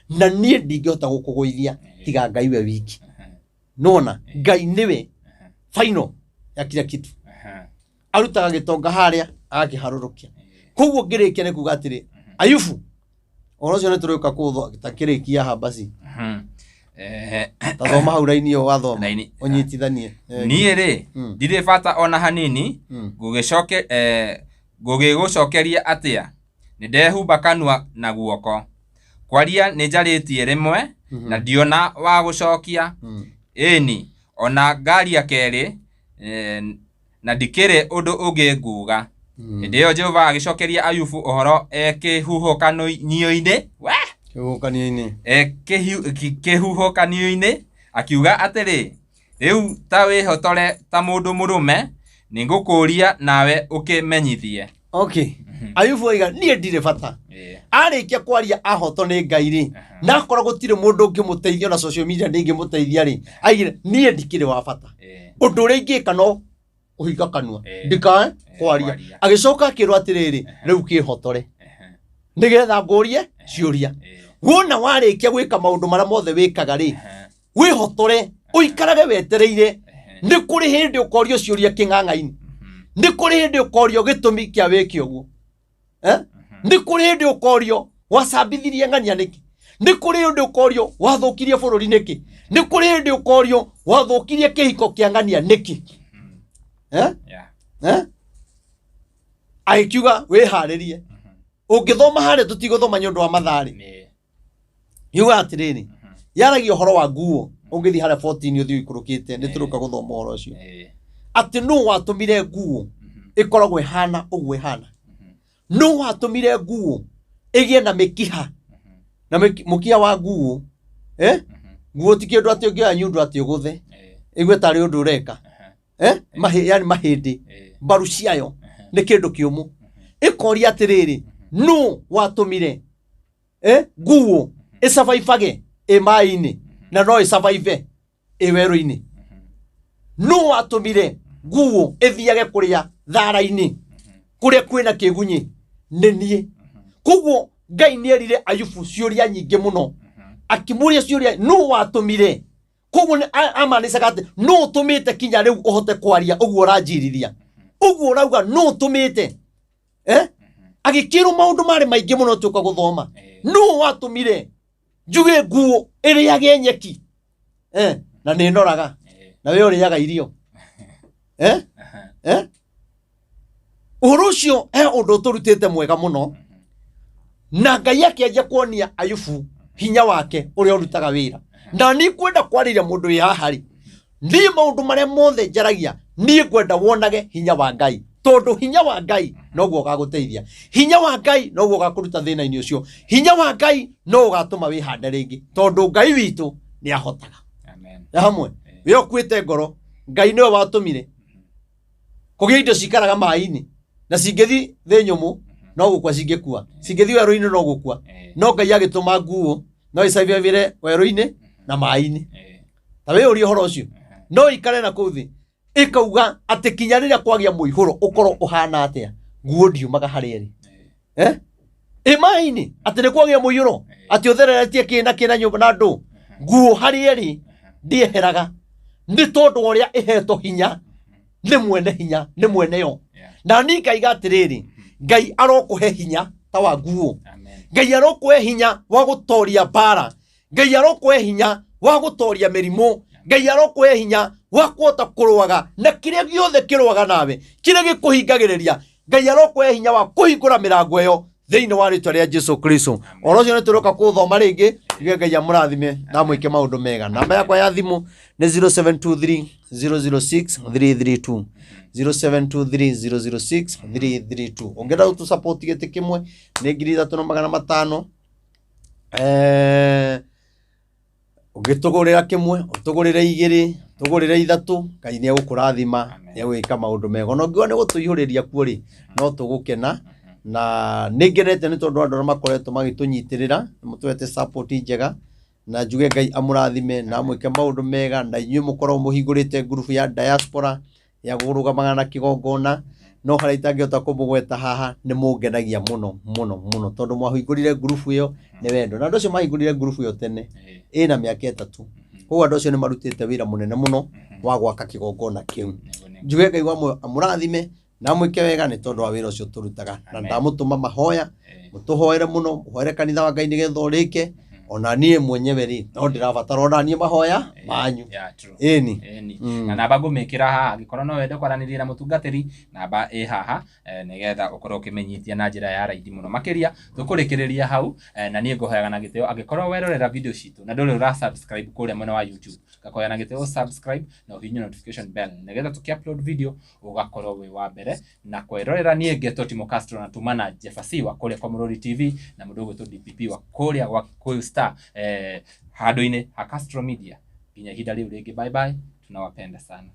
na nie ndingihota gukugwithia tiga Ngai we wiki nona Ngai niwe final ya kila kitu arutaga gitonga haria akiharurukia koguo ngirikia ni kuga atiri Ayubu orocio ni turuka kutho takirikia ha basi tathoma hauraini yo wathoma unyitithanie nie ri ndire bata ona hanini gugigucokeria atia ni ndehumba kanua na guoko kwaria ni njaritie rimwe na ndiona wa gucokia eni ona ngaria keri na ndikire undu ungi nguga ndio Jehova agicokeria Ayubu ohoro kihuhokanio-ini kihuhokanio-ini akiuga atiri riu ta wihotore ta mundu murume ningukuria nawe ukimenyithie okay Ayubu aiga nie ndire bata arikia kwaria ahoto ni Ngai ri na akora gutire mundu ungimuteithia na social media ndingimuteithia ri aigire nie ndikire wa bata undu uri ngika no uhinga kanua ndika kwaria agicoka akirwa atiriri riu kihotore nigetha ngurie ciuria wona warikia gwika maundu mara mothe wikaga ri wihotore uikarage wetereire ni kuri hindi ukorio ciuria king'ang'aini ni kuri hindi ukorio gitumi kia wiki uguo ni kuri hindi ukorio wacambithirie ng'ania niki ni kuri hindi ukorio wathukirie bururi niki ni kuri hindi ukorio wathukirie kihiko kia ng'ania niki aikiuga wiharirie ungithoma hare tutiguthoma nyundu wa mathari yuga atiriri yaragia horo wa nguo ungithi hare 14 uthi ikurukite ni turuka guthoma horo ucio ati no watumire nguo ikoragwe hana ugwe hana no watumire nguo igie na mikiha na mukia wa nguo nguo tikindu ati ungia nyundu ati uguthe igwe tari undu ureka yani mahindi mbaru ciayo ni kindu kiumu ikoria atiriri no watumire nguo isafaifage emaini na no isafive eweroini no watumire nguo ethiage kuria thara-ini kuria kwina kigunyi nenie koguo Ngai nierire Ayubu ciuria nyingi muno akimuria ciuria no watumire koguo amanisha ati no tumite kinya riu uhote kwaria uguo uranjirithia uguo urauga no tumite agikirwo maundu mari maingi muno tuka guthoma no watumire njuge nguo iri yage nyeki na ni ndoraga na we uriaga irio urucio undu turutite mwega muno na Ngai akianjia kuonia Ayubu hinya wake uria urutaga wira na ni kwenda kwariria mundu wi hahari ni maundu maria mothe njaragia ni kwenda wonage hinya wa Ngai tondu hinya wa Ngai noguo gaguteithia hinya wa Ngai noguo gakuruta thina-ini ucio hinya wa Ngai no gatuma wihande ringi tondu Ngai witu ni ahotaga amen hamwe we okwite ngoro Ngai niwe watumire kugia indo cikaraga mai-ini na cingethi thi nyumu no gukwa cingekua cingethi werũ-ini no gukua no Ngai agituma nguo no icavire werũ-ini na mai-ini ta we uri horo ucio no ikare na kuthi ikauga ati kinya riria kwagia muihuro ukorwo uhana atia nguo ndiumaga hari eri mai-ini ati ni kwagia muihuro ati uthereretie kina nyumba na ndu nguo hari eri ndieheraga ni tondu uria iheto hinya ni mwene hinya ni mwene yo na ni ngaiga atiriri Ngai arokuhe hinya ta wa nguo Ngai arokuhe hinya wa gutoria bara Ngai arokuhe hinya wa gutoria mirimu Ngai arokuhe hinya wa kuota kurwaga na kiria giothe kirwaga nawe kiria gikuhingagiriria Ngai arokuhe hinya wa kuhingura mirango yo thiini wa ritwa ria Jesu Kristo orocio ni turoka kuthoma ringi Ngai amurathime na mwike maundu mega namba yakwa ya thimu ni 0723 006 332 0723 006 332 ongera utu support gete kimwe ni 3500 ugitugurira kimwe utugurire igiri tugurire ithatu Ngai ni egukurathima ni egwika maundu mega no ngiwa ni gutuihuriria kuori no tugukena na ningenete ni tondu andu makoretwo magitunyitirira mutwete support njega na njuge Ngai amurathime na mwike maundu mega na inyuĩ mukorwo muhingurite group ya diaspora ya gurugamaga na kigongona no hari itangĩhota kumugweta haha ni mungenagia muno tondu mwahingurire group iyo ni wendo na andu acio mahingurire group iyo tene ina miaka 3 koguo andu acio ni marutite wira munene muno wa gwaka kigongona kiu njuge Ngai amurathime na mwike wega ni tondu wa wira ucio turutaga na ndamutuma mahoya mutuhoere muno muhoere kanitha wa Ngai nigetha urike ona nie mwenyewe ri no ndirabatara ona nie mahoya manyu eni na namba ngumikira haha gikorwo no wende kwaraniria na mutungatiri namba haha nigetha ukorwo ukimenyithia na njira ya raithi muno makiria tukurikiriria hau na nie nguhoyaga na giteo angikorwo werorera video citu na nduri ura subscribe kuria mwena wa YouTube gakoya na giteo subscribe na uhinye notification bell nigetha tukiupload video ugakorwo wi wa mbere na kwerorera nie Geto Timo Castro na tumana Jeffasi wa kuria Komorori TV na mudogo to DPP wa kuria wa handu-ini ha Castro Media. Nginya ihinda riu ringi, bye bye, tunawapenda sana.